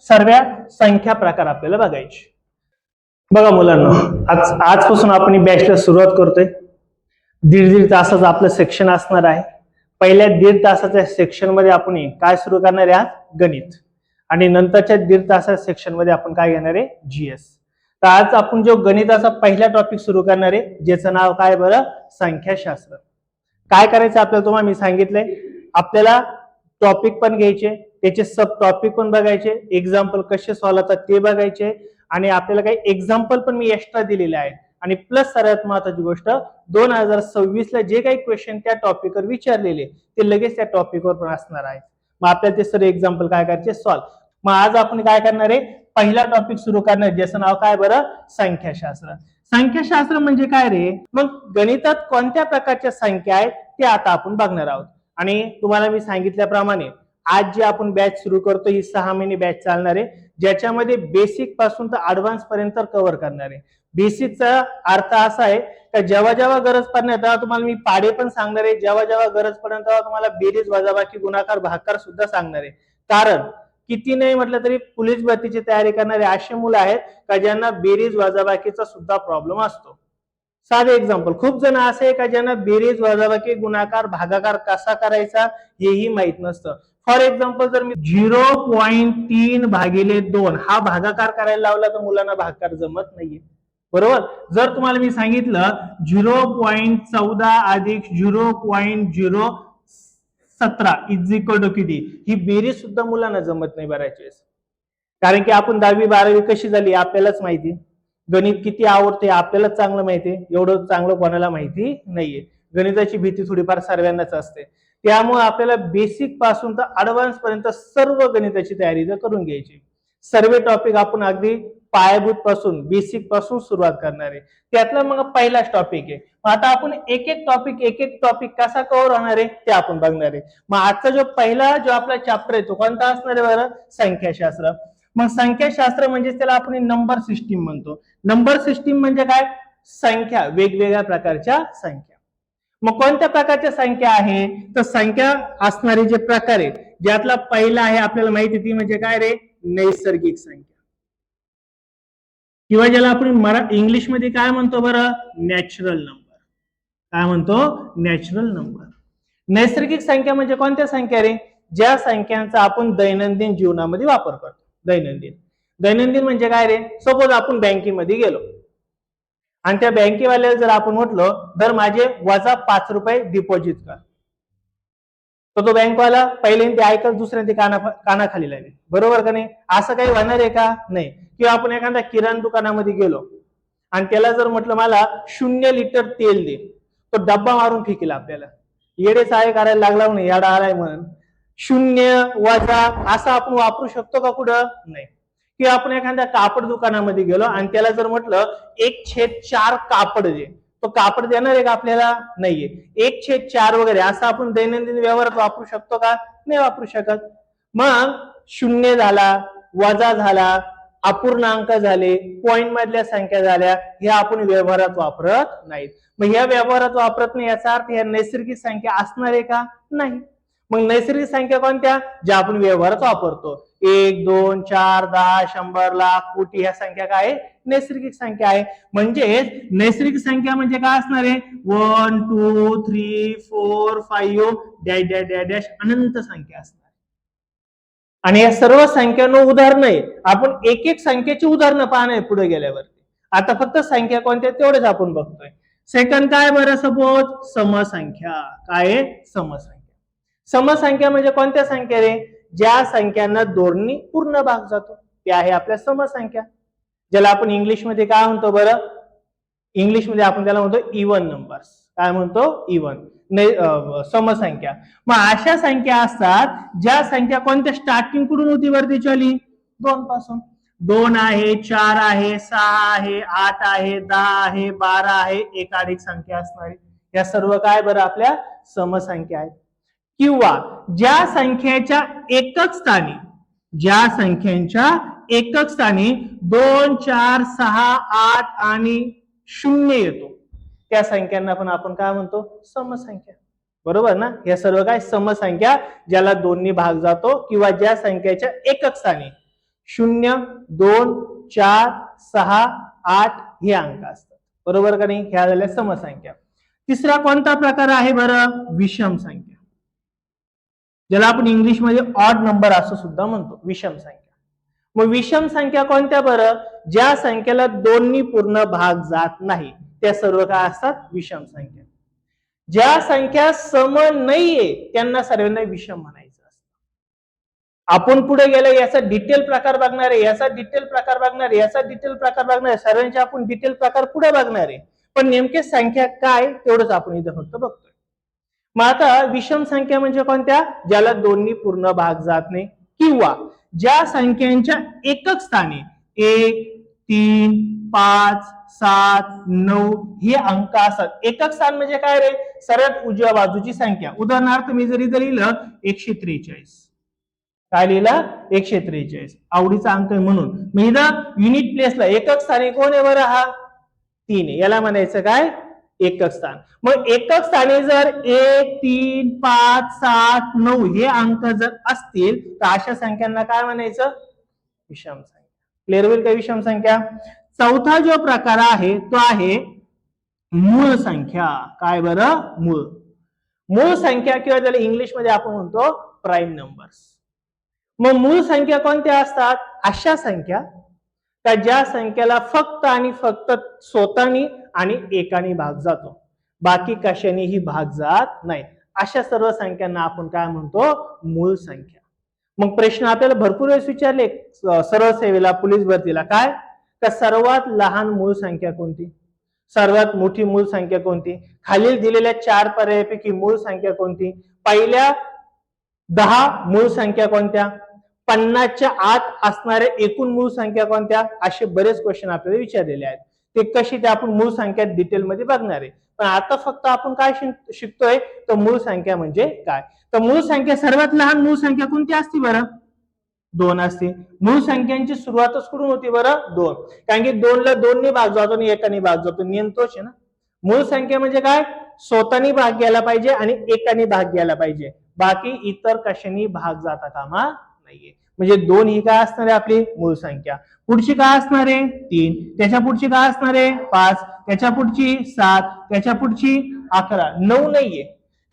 सर्व संख्या प्रकार आपल्याला बघायचे। बघा मुलांना, आजपासून आपण बॅचला सुरुवात करतोय। दीड तासाचं आपलं सेक्शन असणार आहे। पहिल्या 1.5 तासाच्या सेक्शन मध्ये आपण काय सुरू करणार आहे? गणित। आणि नंतरच्या 1.5 तासाच्या सेक्शन मध्ये आपण काय घेणार आहे? जीएस। तर आज आपण जो गणिताचा पहिला टॉपिक सुरू करणार आहे, ज्याचं नाव काय बरं? संख्याशास्त्र। काय करायचं आपल्याला तुम्हाला मी सांगितलंय, आपल्याला टॉपिक पण घ्यायचे, त्याचे सब टॉपिक पण बघायचे, एक्झाम्पल कसे सॉल्व्ह होतात ते बघायचे, आणि आपल्याला काही एक्झाम्पल पण मी एक्स्ट्रा दिलेले आहेत। आणि प्लस सर्वात महत्त्वाची गोष्ट, 2026 ला जे काही क्वेश्चन त्या टॉपिकवर विचारलेले ते लगेच त्या टॉपिकवर पण असणार आहे। मग आपल्याला ते सर्व एक्झाम्पल काय करायचे? सॉल्व्ह। मग आज आपण काय करणार आहे? पहिला टॉपिक सुरू करणार, ज्याचं नाव काय बरं? संख्याशास्त्र। संख्याशास्त्र म्हणजे काय रे? मग गणितात कोणत्या प्रकारच्या संख्या आहेत ते आता आपण बघणार आहोत। आणि तुम्हाला मी सांगितल्याप्रमाणे आज जे आपण बॅच सुरू करतो ही 6 महिने बॅच चालणार आहे, ज्याच्यामध्ये बेसिक पासून तर ऍडव्हान्स पर्यंत कव्हर करणार आहे। बेसिकचा अर्थ असा आहे की जेव्हा जेव्हा गरज पडणार तेव्हा तुम्हाला मी पाडे पण सांगणार आहे, जेव्हा जेव्हा गरज पडेल तेव्हा तुम्हाला बेरीज वजाबाकी गुणाकार भागाकार सुद्धा सांगणार आहे। कारण किती नाही म्हटलं तरी पोलीस भरतीची तयारी करणारे असे मुलं आहेत का ज्यांना बेरीज वजाबाकीचा सुद्धा प्रॉब्लेम असतो। साधे एक्झाम्पल, खूप जण असे आहे का ज्यांना बेरीज वजाबाकी गुणाकार भागाकार कसा करायचा हेही माहित नसतं। फॉर एक्झाम्पल, जर मी 0.3 भागिले 2 हा भागाकार करायला लावला तर मुलांना भागाकार जमत नाहीये, बरोबर। जर तुम्हाला मी सांगितलं 0.14 अधिक 0.017 इज इक्वल टू किती, ही बेरीज सुद्धा मुलांना जमत नाही बऱ्याच वेळेस। कारण की आपण 10वी 12वी कशी झाली आपल्यालाच माहिती, गणित किती आवडते आपल्यालाच चांगलं माहितीये, एवढं चांगलं कोणाला माहिती नाहीये। गणिताची भीती थोडीफार सर्वांनाच असते, त्यामुळे आपल्याला बेसिक पासून तर ऍडव्हान्स पर्यंत सर्व गणिताची तयारी करून घ्यायची। सर्व टॉपिक आपण अगदी पायाभूत पासून बेसिक पासून सुरुवात करणार आहे। त्यातला मग पहिलाच टॉपिक आहे। आता आपण एक एक टॉपिक कसा कव्हर होणार आहे ते आपण बघणार आहे। मग आजचा जो पहिला जो आपला चॅप्टर आहे तो कोणता असणार आहे बरं? संख्याशास्त्र। मग संख्याशास्त्र म्हणजे त्याला आपण नंबर सिस्टीम म्हणतो। नंबर सिस्टीम म्हणजे काय? संख्या, वेगवेगळ्या प्रकारच्या संख्या। मग कोणत्या प्रकारच्या संख्या आहे? तर संख्या असणारे जे प्रकार आहे, ज्यातला पहिला आहे आपल्याला माहिती ती म्हणजे काय रे? नैसर्गिक संख्या, किंवा ज्याला आपण इंग्लिश मध्ये काय म्हणतो बरं? Natural number. काय म्हणतो? Natural number. नैसर्गिक संख्या म्हणजे कोणत्या संख्या रे? ज्या संख्यांचा आपण दैनंदिन जीवनामध्ये वापर करतो। दैनंदिन म्हणजे काय रे? सपोज आपण बँकेमध्ये गेलो आणि त्या बँकेवाल्याला जर आपण म्हटलं तर माझे वजा 5 रुपये डिपॉझिट कर, तर तो बँकवाला पहिले ते ऐकल, दुसऱ्या ते कानाखाली लागेल, बरोबर का नाही? असं काही होणार आहे का? नाही। किंवा आपण एखाद्या किराणा दुकानामध्ये गेलो आणि त्याला जर म्हटलं मला 0 लिटर तेल दे, तो डब्बा मारून फेकेल आपल्याला, येडे चाळे करायला लागला नाही, याडा आलाय म्हणून। 0 वजा असं आपण वापरू शकतो का? कुठं नाही। किंवा आपण एखाद्या कापड दुकानामध्ये गेलो आणि त्याला जर म्हटलं 1/4 कापड दे, तो कापड देणार आहे का आपल्याला? नाहीये। 1/4 वगैरे असं आपण दैनंदिन व्यवहारात वापरू शकतो का? नाही वापरू शकत। मग 0 झाला, वजा झाला, अपूर्णांक झाले, पॉइंट मधल्या संख्या झाल्या, हे आपण व्यवहारात वापरत नाहीत। मग या व्यवहारात वापरत नाही याचा अर्थ या नैसर्गिक संख्या असणार आहे का? नाही। मग नैसर्गिक संख्या कोणत्या? ज्या आपण व्यवहारात वापरतो, 1 2 4 10 100 लाख कोटी, ह्या संख्या काय आहे? नैसर्गिक संख्या आहे। म्हणजे नैसर्गिक संख्या म्हणजे काय असणार आहे? 1 2 3 4 5 डॅश डॅश डॅश डॅश अनंत संख्या असणार। आणि या सर्व संख्यांना उदाहरणं आहे, आपण एक एक संख्येची उदाहरणं पाहणार पुढे गेल्यावरती। आता फक्त संख्या कोणत्या तेवढेच आपण बघतोय। सेकंड काय बरं? सपोज समसंख्या। काय आहे? समसंख्या। समसंख्या म्हणजे कोणत्या संख्या रे? ज्या संख्यांना 2 ने पूर्ण भाग जातो ते आहे आपल्या समसंख्या, ज्याला आपण इंग्लिश मध्ये काय म्हणतो बरं? इंग्लिश मध्ये आपण त्याला म्हणतो इव्हन नंबर्स। काय म्हणतो? इव्हन समसंख्या। मग अशा संख्या असतात ज्या संख्या कोणत्या स्टार्टिंग कडून होती वरती चली? 2 पासून। 2 आहे, 4 आहे, 6 आहे, 8 आहे, 10 आहे, 12 आहे, एकाधिक संख्या असणारी, या सर्व काय बरं? आपल्या समसंख्या आहेत। किंवा ज्या संख्येच्या एकक स्थानी, ज्या संख्यांच्या एकक स्थानी 2 4 6 8 आणि 0 येतो त्या संख्यांना पण आपण काय म्हणतो? समसंख्या, बरोबर ना? या सर्व काय? समसंख्या, ज्याला 2 ने भाग जातो किंवा ज्या संख्येच्या एकक स्थानी 0, 2, 4, 6, 8 हे अंक असतात, बरोबर का नाही? ह्या झाल्या समसंख्या. तिसरा कोणता प्रकार आहे बरं? विषम संख्या, ज्याला आपण इंग्लिशमध्ये ऑड नंबर असं सुद्धा म्हणतो, विषम संख्या. मग विषम संख्या कोणत्या बरं? ज्या संख्येला दोन्ही पूर्ण भाग जात नाही त्या सर्व काय असतात? विषम संख्या. ज्या संख्या सम नाहीये त्यांना सर्वांना विषम म्हणायचं असतं. आपण पुढे गेलो याचा डिटेल प्रकार बघणार आहे, याचा डिटेल प्रकार बघणार आहे, याचा डिटेल प्रकार बघणार आहे, सर्वांचे आपण डिटेल प्रकार पुढे बघणार आहे. पण नेमके संख्या काय तेवढंच आपण इथं फक्त बघतोय. मग आता विषम संख्या म्हणजे कोणत्या? ज्याला दोन्ही पूर्ण भाग जात नाही किंवा ज्या संख्यांच्या एकक स्थानी 1, 3, 5, 7, 9 हे अंक असतात. एकक स्थान म्हणजे काय रे? सर्वात उजव्या बाजूची संख्या. उदाहरणार्थ मी जरी लिहिलं 143, काय लिहिलं? 143 आवडीचा अंक आहे म्हणून. मग इथं युनिट प्लेसला एकक स्थानी कोण आहे बरं? हा 3 आहे. याला म्हणायचं काय? एकक स्थान. मग एकक स्थानी जर 1, 3, 5, 7, 9 हे अंक जर असतील तर अशा संख्यांना काय म्हणायचं? विषम संख्या. क्लिअर होईल का विषम संख्या? चौथा जो प्रकार आहे तो आहे मूळ संख्या. काय बरं? मूळ. मूळ संख्या किंवा त्याला इंग्लिश मध्ये आपण म्हणतो प्राईम नंबर्स. मग मूळ संख्या कोणत्या असतात? अशा संख्या का ज्या संख्येला फक्त आणि फक्त स्वतःनी आणि एकाने भाग जातो, बाकी कशानेही भाग जात नाही, अशा सर्व संख्यांना आपण काय म्हणतो? मूळ संख्या. मग प्रश्न आपल्याला भरपूर वेळेस विचारले सर्व सेवेला, पोलीस भरतीला, काय तर सर्वात लहान मूळ संख्या कोणती, सर्वात मोठी मूळ संख्या कोणती, खालील दिलेल्या 4 पर्यायापैकी मूळ संख्या कोणती, पहिल्या 10 मूळ संख्या कोणत्या, 50च्या आत असणाऱ्या एकूण मूळ संख्या कोणत्या, असे बरेच क्वेश्चन आपल्याला विचारलेले आहेत. ते कशी ते आपण मूळ संख्या डिटेल मध्ये बघणार आहे. पण आता फक्त आपण काय शिकतोय तर मूळ संख्या म्हणजे काय. तर मूळ संख्या सर्वात लहान मूळ संख्या कोणती असते बरं? 2 असते. मूळ संख्यांची सुरुवातच कुठून होती बरं? 2. कारण की 2 ला 2 ने भाग जातो आणि एकाने भाग जातो, नियम तोच आहे ना. मूळ संख्या म्हणजे काय? स्वतःनी भाग घ्यायला पाहिजे आणि एकाने भाग घ्यायला पाहिजे, बाकी इतर कशाने भाग जाता कामा नाहीये. म्हणजे 2 ही काय असणार आहे? आपली मूळ संख्या. पुढची काय असणार आहे? 3. त्याच्या पुढची काय असणार आहे? 5. त्याच्या पुढची 7. त्याच्या पुढची 11. 9 नाहीये,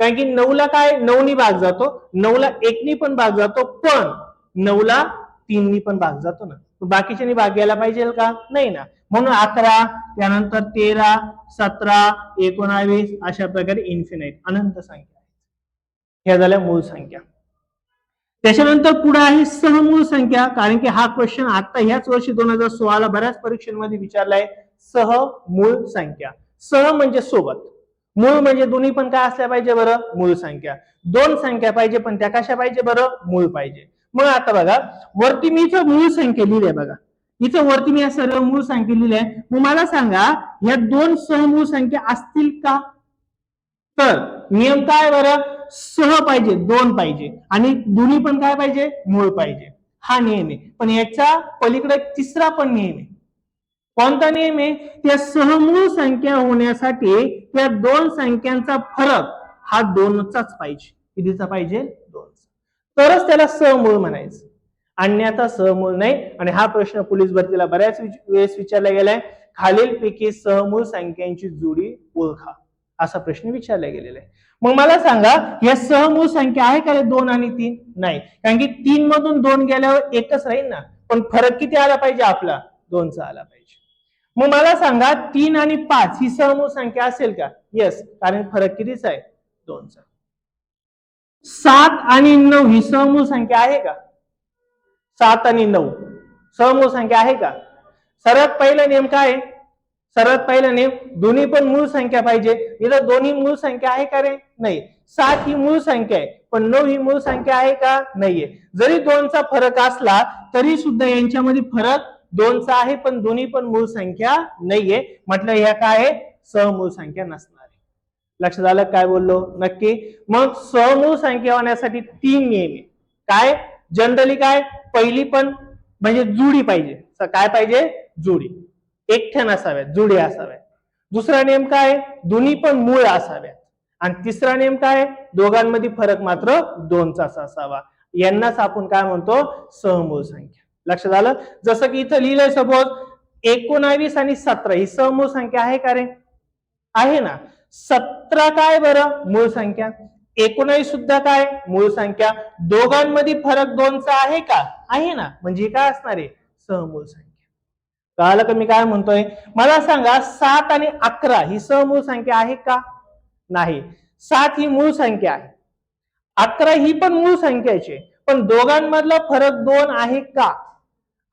कारण की 9 ला काय? 9 नी भाग जातो, 9 ला 1 नी पण भाग जातो, पण 9 ला 3 नी पण भाग जातो ना. बाकीच्यानी भाग घ्यायला पाहिजे का? नाही ना. म्हणून 11, त्यानंतर 13, 17, 19 अशा प्रकारे इन्फिनाइट अनंत संख्या. ह्या झाल्या मूळ संख्या. त्याच्यानंतर पुढे आहे सहमूळ संख्या, कारण की हा क्वेश्चन आता ह्याच वर्षी 2016 बऱ्याच परीक्षांमध्ये विचारलाय. सहमूळ संख्या. सह म्हणजे सोबत, मूळ म्हणजे दोन्ही पण काय असल्या पाहिजे बरं? मूळ संख्या. 2 संख्या पाहिजे पण त्या कशा पाहिजे बरं? मूळ पाहिजे. मग आता बघा वरती मी इथं मूळ संख्या लिहिल्या, बघा इथं वरती मी या सर्व मूळ संख्या लिहिल्या. मग मला सांगा या 2 सहमूळ संख्या असतील का? तर नियम काय बरं? सह पाहिजे, 2 पाहिजे आणि दोन्ही पण काय पाहिजे? मूळ पाहिजे. हा नियम आहे. पण याच्या पलीकडे तिसरा पण नियम आहे. कोणता नियम आहे? त्या सहमूळ संख्या होण्यासाठी त्या 2 संख्यांचा फरक हा 2चाच पाहिजे. कितीचा पाहिजे? 2. तरच त्याला सहमूळ म्हणायचं, अन्यथा सहमूळ नाही. आणि हा प्रश्न पोलीस भरतीला बऱ्याच वेळेस विचारला गेलाय. खालीलपैकी सहमूळ संख्यांची जोडी ओळखा, असा प्रश्न विचारला गेलेला आहे. मग मला सांगा या सहमूळ संख्या आहे का 2 आणि 3? नाही, कारण की 3 मधून 2 गेल्यावर एकच राहील ना, पण फरक किती आला पाहिजे आपला? 2चा आला पाहिजे. मग मला सांगा 3 आणि 5 ही सहमूळ संख्या असेल का? येस, कारण फरक कितीचा आहे? 2चा. 7 आणि 9 ही सहमूळ संख्या आहे का? 7 आणि 9 सहमूळ संख्या आहे का? सर्वात पहिला नियम काय आहे? सर्वात पहिला नियम दोन्ही पण मूळ संख्या पाहिजे. इथं दोन्ही मूळ संख्या आहे का रे? नाही. 7 ही मूळ संख्या आहे पण 9 ही मूळ संख्या आहे का? नाहीये. जरी 2चा फरक असला तरी सुद्धा यांच्यामध्ये फरक 2चा आहे, पण दोन्ही पण मूळ संख्या नाहीये. म्हटलं ह्या काय आहे? सहमूळ संख्या नसणार आहे. लक्षात आलं काय बोललो? नक्की. मग सहमूळ संख्या होण्यासाठी 3 नियम आहे. काय? जनरली काय? पहिली पण म्हणजे जोडी पाहिजे. काय पाहिजे? जोडी. एकट्या नसाव्यात, जोडी असाव्यात. दुसरा नियम काय? दोन्ही पण मूळ असाव्यात. आणि तिसरा नियम काय? दोघांमध्ये फरक मात्र 2चाच असावा. यांनाच आपण काय म्हणतो? सहमूळ संख्या. लक्षात आलं? जसं की इथं लिहिलंय सपोज 19 आणि 17 ही समूळ संख्या आहे का रे? आहे ना. 17 काय बरं? मूळ संख्या. 19 सुद्धा काय? मूळ संख्या. दोघांमध्ये फरक 2चा आहे का? आहे ना. म्हणजे काय असणार आहे? समूळ संख्या. कळालं का मी काय म्हणतोय? मला सांगा 7 आणि 11 ही समूळ संख्या आहे का? नाही. 7 ही मूळ संख्या आहे. 11 ही पण मूळ संख्याची, पण दोघांमधला फरक 2 आहे का?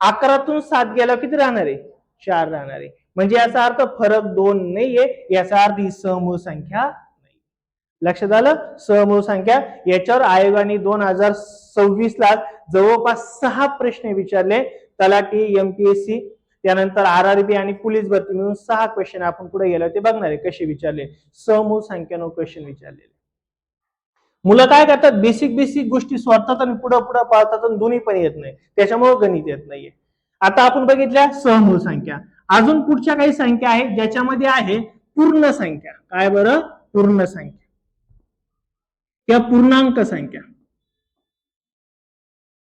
11तून 7 गेला किती राहणार आहे? 4 राहणार आहे. म्हणजे याचा अर्थ फरक 2 नाहीये, याचा अर्थ ही समूळ संख्या नाही. लक्षात आलं? समूळ संख्या. याच्यावर आयोगाने 2026 ला जवळपास 6 प्रश्न विचारले. तलाठी, एमपीएससी, त्यानंतर आरआरबी आणि पोलीस भरती मिळून 6 क्वेश्चन आपण पुढे गेलो ते बघणार आहे कसे विचारले. समूळ संख्यानो क्वेश्चन विचारलेले. मुलं काय करतात? बेसिक गोष्टी सोडतात आणि पुढे पाळतात आणि दोन्ही पण येत नाही, त्याच्यामुळे गणित येत नाहीये. आता आपण बघितल्या समूळ संख्या. अजून पुढच्या काही संख्या आहेत ज्याच्यामध्ये आहे पूर्ण संख्या. काय बरं? पूर्ण संख्या किंवा पूर्णांक संख्या.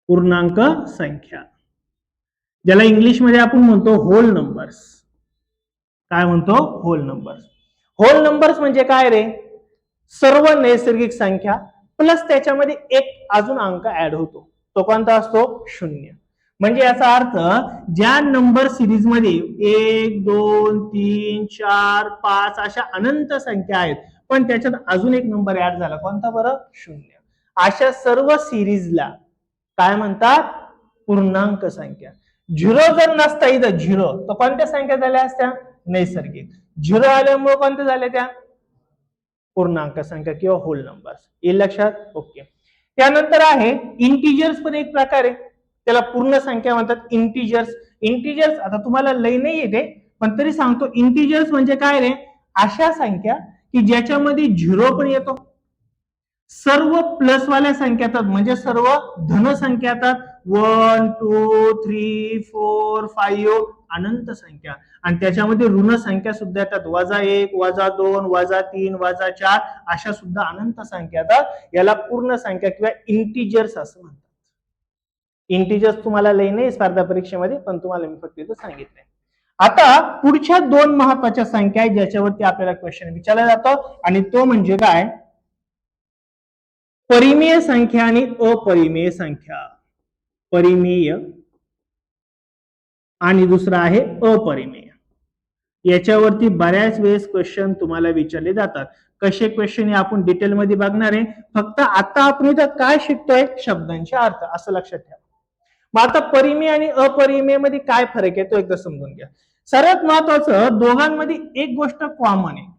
पूर्णांक संख्या ज्याला इंग्लिशमध्ये आपण म्हणतो होल नंबर्स. काय म्हणतो? Hole numbers. होल नंबर्स म्हणजे काय रे? सर्व नैसर्गिक संख्या प्लस त्याच्यामध्ये एक अजून अंक ऍड होतो. तो कोणता असतो? 0. म्हणजे याचा अर्थ ज्या नंबर सिरीज मध्ये 1 2 3 4 5 अशा अनंत संख्या आहेत, पण त्याच्यात अजून एक नंबर ऍड झाला, कोणता बरं? 0. अशा सर्व सिरीजला काय म्हणतात? पूर्णांक संख्या. 0 जर नसता इथं 0 तर कोणत्या संख्या झाल्या असत्या? नैसर्गिक. 0 आल्यामुळे कोणत्या झाल्या त्या? पूर्णांक संख्या किंवा होल नंबर्स. येईल लक्षात? ओके. त्यानंतर आहे इंटिजर्स, पण एक प्रकार आहे, त्याला पूर्ण संख्या म्हणतात. इंटिजर्स आता तुम्हाला लय नाही येते, पण तरी सांगतो. इंटिजर्स म्हणजे काय रे? अशा संख्या की ज्याच्यामध्ये 0 पण येतो, सर्व प्लस वाल्या संख्या येतात, म्हणजे सर्व धन संख्या येतात. 1 2 3 4 5 अनंत संख्या, आणि त्याच्यामध्ये ऋण संख्या सुद्धा येतात. -1 -2 -3 -4 अशा सुद्धा अनंत संख्या येतात. याला पूर्ण संख्या किंवा इंटिजर्स असं म्हणतात. इंटिजर्स तुम्हाला लय नाही स्पर्धा परीक्षेमध्ये, पण तुम्हाला मी फक्त इथं सांगितलंय. आता पुढच्या 2 महत्वाच्या संख्या आहेत ज्याच्यावरती आपल्याला क्वेश्चन विचारला जातो, आणि तो म्हणजे काय? परिमेय संख्या आणि अपरिमेय संख्या. परिमेय आणि दुसरा आहे अपरिमेय. याच्यावरती बऱ्याच वेळेस क्वेश्चन तुम्हाला विचारले जातात. कसे क्वेश्चन हे आपण डिटेलमध्ये बघणार आहे. फक्त आता आपण इथं काय शिकतोय? शब्दांचे अर्थ, असं लक्षात ठेवा. मग आता परिमेय आणि अपरिमेय मध्ये काय फरक आहे तो एकदा समजून घ्या. सर्वात महत्वाचं, दोघांमध्ये एक गोष्ट कॉमन आहे.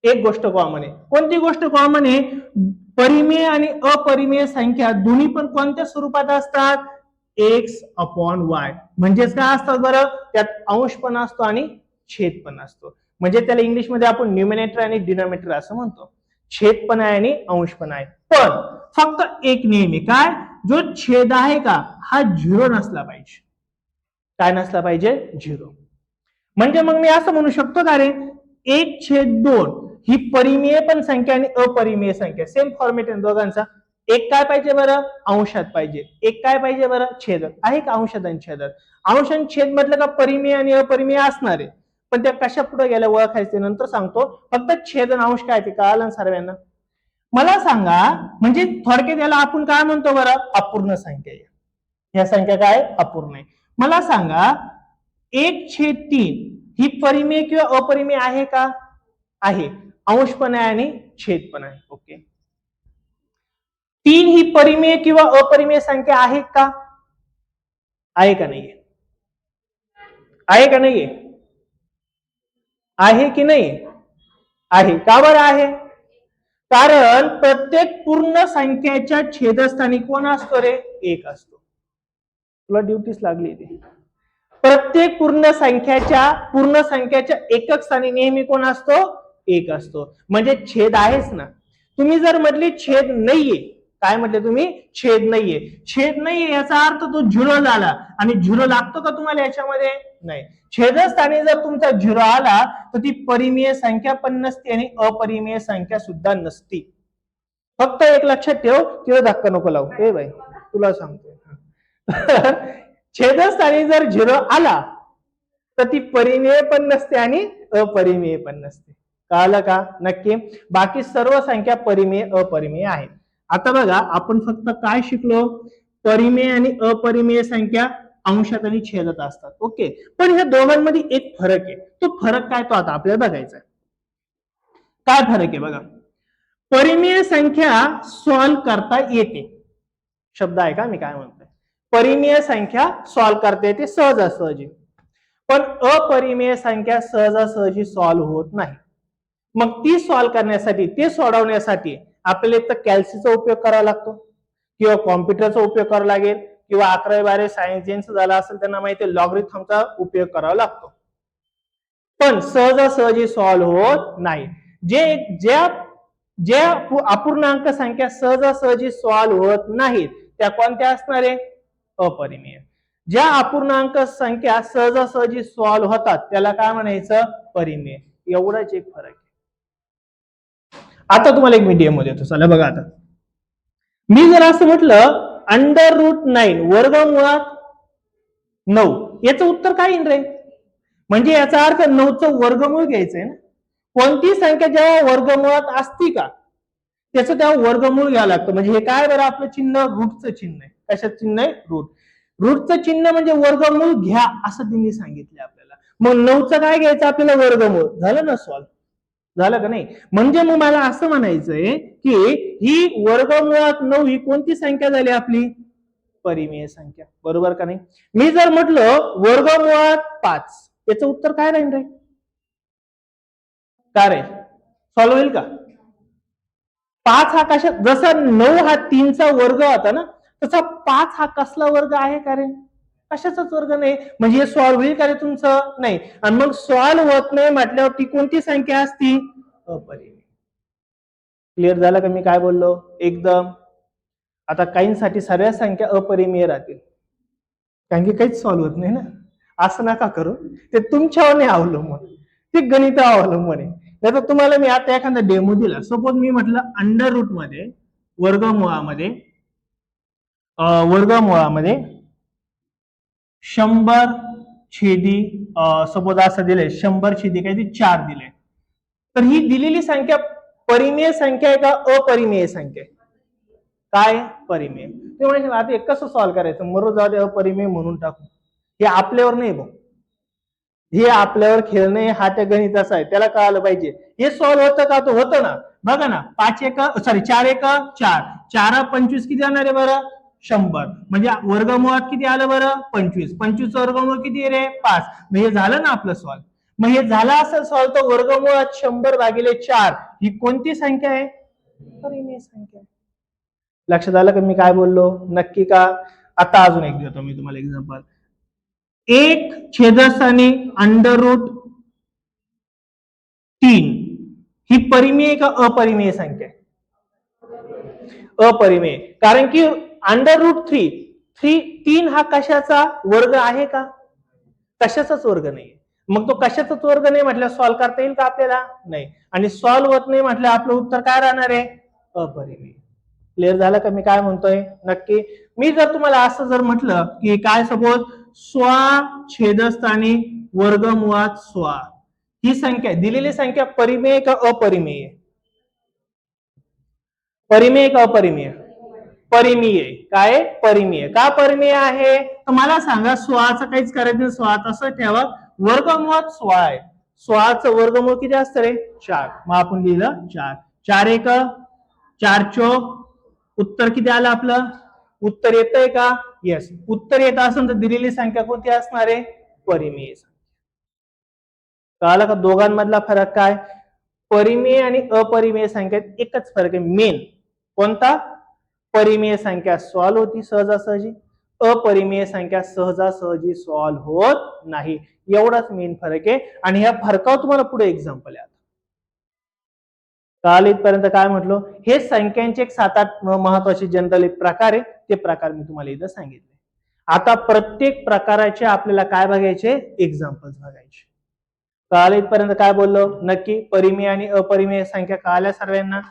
एक गोष्ट कॉमन आहे. कोणती गोष्ट कॉमन आहे? परिमेय आणि अपरिमेय संख्या दोन्ही पण कोणत्या स्वरूपात असतात? x/y. म्हणजेच काय असतात बरं? त्यात अंश पण असतो आणि छेद पण असतो. म्हणजे त्याला इंग्लिशमध्ये आपण न्यूमिनेटर आणि डिनॉमिनेटर असं म्हणतो. छेद पण आहे आणि अंश पण आहे. पण फक्त एक नियम आहे. काय? जो छेद आहे का हा 0 नसला पाहिजे. काय नसला पाहिजे? 0. म्हणजे मग मी असं म्हणू शकतो का रे, 1/2 ही परिमेय पण संख्या आणि अपरिमेय संख्या, सेम फॉर्मेट आहे दोघांचा. एक काय पाहिजे बरं? अंशात पाहिजे. एक काय पाहिजे बरं? छेदात. आहे का अंशात आणि छेदात? अंश आणि छेद म्हटलं का परिमेय आणि अपरिमेय असणार आहे, पण त्या कशा पुढे गेल्या ओळखायचे नंतर सांगतो. फक्त छेद आणि अंश काय ते कळालं सर्वांना? मला सांगा, म्हणजे थोडक्यात याला आपण काय म्हणतो बरं? अपूर्ण संख्या. या संख्या काय? अपूर्ण आहे. मला सांगा 1/3 ही परिमेय किंवा अपरिमेय आहे का? आहे. अंश पण आहे आणि छेद पण आहे. ओके. 3 ही परिमेय किंवा अपरिमेय संख्या आहे का? आहे का नाहीये? आहे का नाहीये? आहे की नाही? आहे. का बरं आहे? कारण प्रत्येक पूर्ण संख्येच्या छेदस्थानी कोण असतो रे? 1 असतो. तुला ड्युटीच लागली ती. प्रत्येक पूर्ण संख्याच्या एकक स्थानी नेहमी कोण असतो? 1 असतो. म्हणजे छेद आहेच ना. तुम्ही जर म्हटले छेद नाहीये, काय म्हटले तुम्ही? छेद नाहीये. छेद नाहीये याचा अर्थ तो 0 झाला, आणि 0 लागतो का तुम्हाला याच्यामध्ये? नाही. छेदस्थानी जर तुमचा 0 आला तर ती परिमेय संख्या पण नसते आणि अपरिमेय संख्या सुद्धा नसती. फक्त एक लक्षात ठेव, किंवा धक्का नको लावू. ए बाई तुला सांगतो. छेदस्थानी जर 0 आला तर ती परिमेय पण नसते आणि अपरिमेय पण नसते. कळालं का? नक्की. बाकी सर्व संख्या परिमेय अपरिमेय आहेत. आता बघा आपण फक्त काय शिकलो? परिमेय आणि अपरिमेय संख्या अंशात आणि छेदात असतात. ओके. पण ह्या दोघांमध्ये एक फरक आहे. तो फरक काय तो आता आपल्याला बघायचा आहे. काय फरक आहे बघा. परिमेय संख्या सॉल्व्ह करता येते. शब्द आहे का मी काय म्हणतोय? परिमेय संख्या सॉल्व्ह करता येते सहजासहजी. पण अपरिमेय संख्या सहजासहजी सॉल्व्ह होत नाही. मग ती सॉल्व्ह करण्यासाठी, ते सोडवण्यासाठी आपल्याला एक तर कॅल्सीचा उपयोग करावा लागतो किंवा कॉम्प्युटरचा उपयोग करावा लागेल किंवा 11वी-12वी सायन्स ज्यांचं झालं असेल त्यांना माहिती आहे लॉगरिथमचा उपयोग करावा लागतो. पण सहजासहजी सॉल्व्ह होत नाही. ज्या अपूर्णांक संख्या सहजासहजी सॉल्व्ह होत नाहीत त्या कोणत्या असणार आहे? अपरिमेय. ज्या अपूर्णांक संख्या सहजासहजी सॉल्व्ह होतात त्याला काय म्हणायचं? परिमेय. एवढाच एक फरक आहे. आता तुम्हाला एक मीडियम देतो. चला बघा आता. मी जर असं म्हटलं √9 वर्गमुळात 9 याचं उत्तर काय येईल रे? म्हणजे याचा अर्थ 9चं वर्गमूळ घ्यायचंय ना. कोणती संख्या जेव्हा वर्गमुळात असती का त्याचं तेव्हा वर्गमूळ घ्यावं लागतं. म्हणजे हे काय बरं आपलं चिन्ह? रूटचं चिन्ह आहे. कशाचं चिन्ह आहे? रूट. रूटचं चिन्ह म्हणजे वर्गमूळ घ्या असं त्यांनी सांगितलं आपल्याला. मग 9चं काय घ्यायचं आपल्याला? वर्गमूळ. झालं ना सॉल्व? झालं का नाही? म्हणजे मग मला असं म्हणायचंय की ही वर्गमुळात 9 ही कोणती संख्या झाली आपली? परिमेय संख्या. बरोबर का नाही? मी जर म्हटलं वर्गमुळात 5 याचं उत्तर काय राहील रे? काय रे? सॉल्व होईल का? 5 हा कशा, जसा 9 हा 3चा वर्ग होता ना तसा 5 हा कसला वर्ग आहे का रे? कशाचाच वर्ग नाही. म्हणजे हे सॉल्व होईल का रे तुमचं? नाही. आणि मग सॉल्व होत नाही म्हटल्यावर ती कोणती संख्या असती? अपरिमेय. क्लिअर झालं का मी काय बोललो? एकदम. आता काहींसाठी सगळ्या संख्या अपरिमेय राहतील कारण की काहीच सॉल्व होत नाही ना. असं नका करू. ते तुमच्यावर नाही अवलंबून, ते गणितावर अवलंबून आहे. नाही तर तुम्हाला मी आता एखादा डेमो दिला. सपोज मी म्हटलं अंडर मध्ये वर्गमुळामध्ये 100 सपोज असं दिलंय 100 काही 4 दिले. तर ही दिलेली संख्या परिमेय संख्या आहे का अपरिमेय संख्या आहे? काय? परिमेय. ते म्हणजे आता कसं सॉल्व्ह करायचं? मरू जाऊ दे अपरिमेय म्हणून टाकू. हे आपल्यावर नाही भाऊ. हे आपल्यावर खेळणे हा त्या गणिताचा आहे. त्याला कळालं पाहिजे. हे सॉल्व्ह होतं का? तो होतं ना. बघा ना 4 1 4 4 25 किती येणार आहे बरं? 100. म्हणजे वर्गमुळात किती आलं बरं? 25. 25 वर्गमूळ किती आहे रे? 5. मग हे झालं ना आपलं सॉल्व्ह. मग हे झालं असेल सॉल्व्ह तर वर्गमुळात 100/4 ही कोणती संख्या आहे? परिमेय संख्या. लक्षात आलं का मी काय बोललो? नक्की का? आता अजून एक देतो मी तुम्हाला एक्झाम्पल. 1 छेदस्थानी √3 ही परिमेय का अपरिमेय संख्या आहे? अपरिमेय. कारण की √3 हा कशाचा वर्ग आहे का? कशाचाच वर्ग नाही. मग तो कशाचाच वर्ग नाही म्हटल्यावर सॉल्व्ह करता येईल का आपल्याला? नाही. आणि सॉल्व्ह होत नाही म्हटलं आपलं उत्तर काय राहणार आहे? अपरिमेय. क्लिअर झालं का मी काय म्हणतोय? नक्की. मी जर तुम्हाला असं जर म्हटलं की काय सपोज 16 छेदस्थानी वर्गमुळात 16 ही संख्या दिलेली संख्या परिमेय का अपरिमेय? परिमेय का अपरिमेय? परिमेय. काय? परिमेय. का परिमेय आहे? तर मला सांगा 16चं काहीच करायचं नाही. 16 तसं ठेवा. वर्गमुळात 16 आहे. 16चं वर्गमूळ किती असतं रे? 4. मग आपण लिहिलं 4. 4 1 4 चोक. उत्तर किती आलं आपलं? उत्तर येतंय का? येस. उत्तर येत असेल तर दिलेली संख्या कोणती असणार आहे? परिमेय. कळालं का दोघांमधला फरक काय? परिमेय आणि अपरिमेय संख्येत एकच फरक आहे मेन. कोणता? परिमेय संख्या सॉल्व्ह होती सहजासहजी. अपरिमेय संख्या सहजासहजी सॉल्व्ह होत नाही. एवढाच मेन फरक आहे. आणि ह्या फरकावर तुम्हाला पुढे एक्झाम्पल आहे. काल इथपर्यंत काय म्हटलो? हे संख्यांचे एक 7-8 महत्वाचे जनरल प्रकार आहे. ते प्रकार मी तुम्हाला इथं सांगितले. आता प्रत्येक प्रकाराचे आपल्याला काय बघायचे? एक्झाम्पल्स बघायचे. काल इथपर्यंत काय बोललो? नक्की परिमेय आणि अपरिमेय संख्या कळाल्या सर्वांना?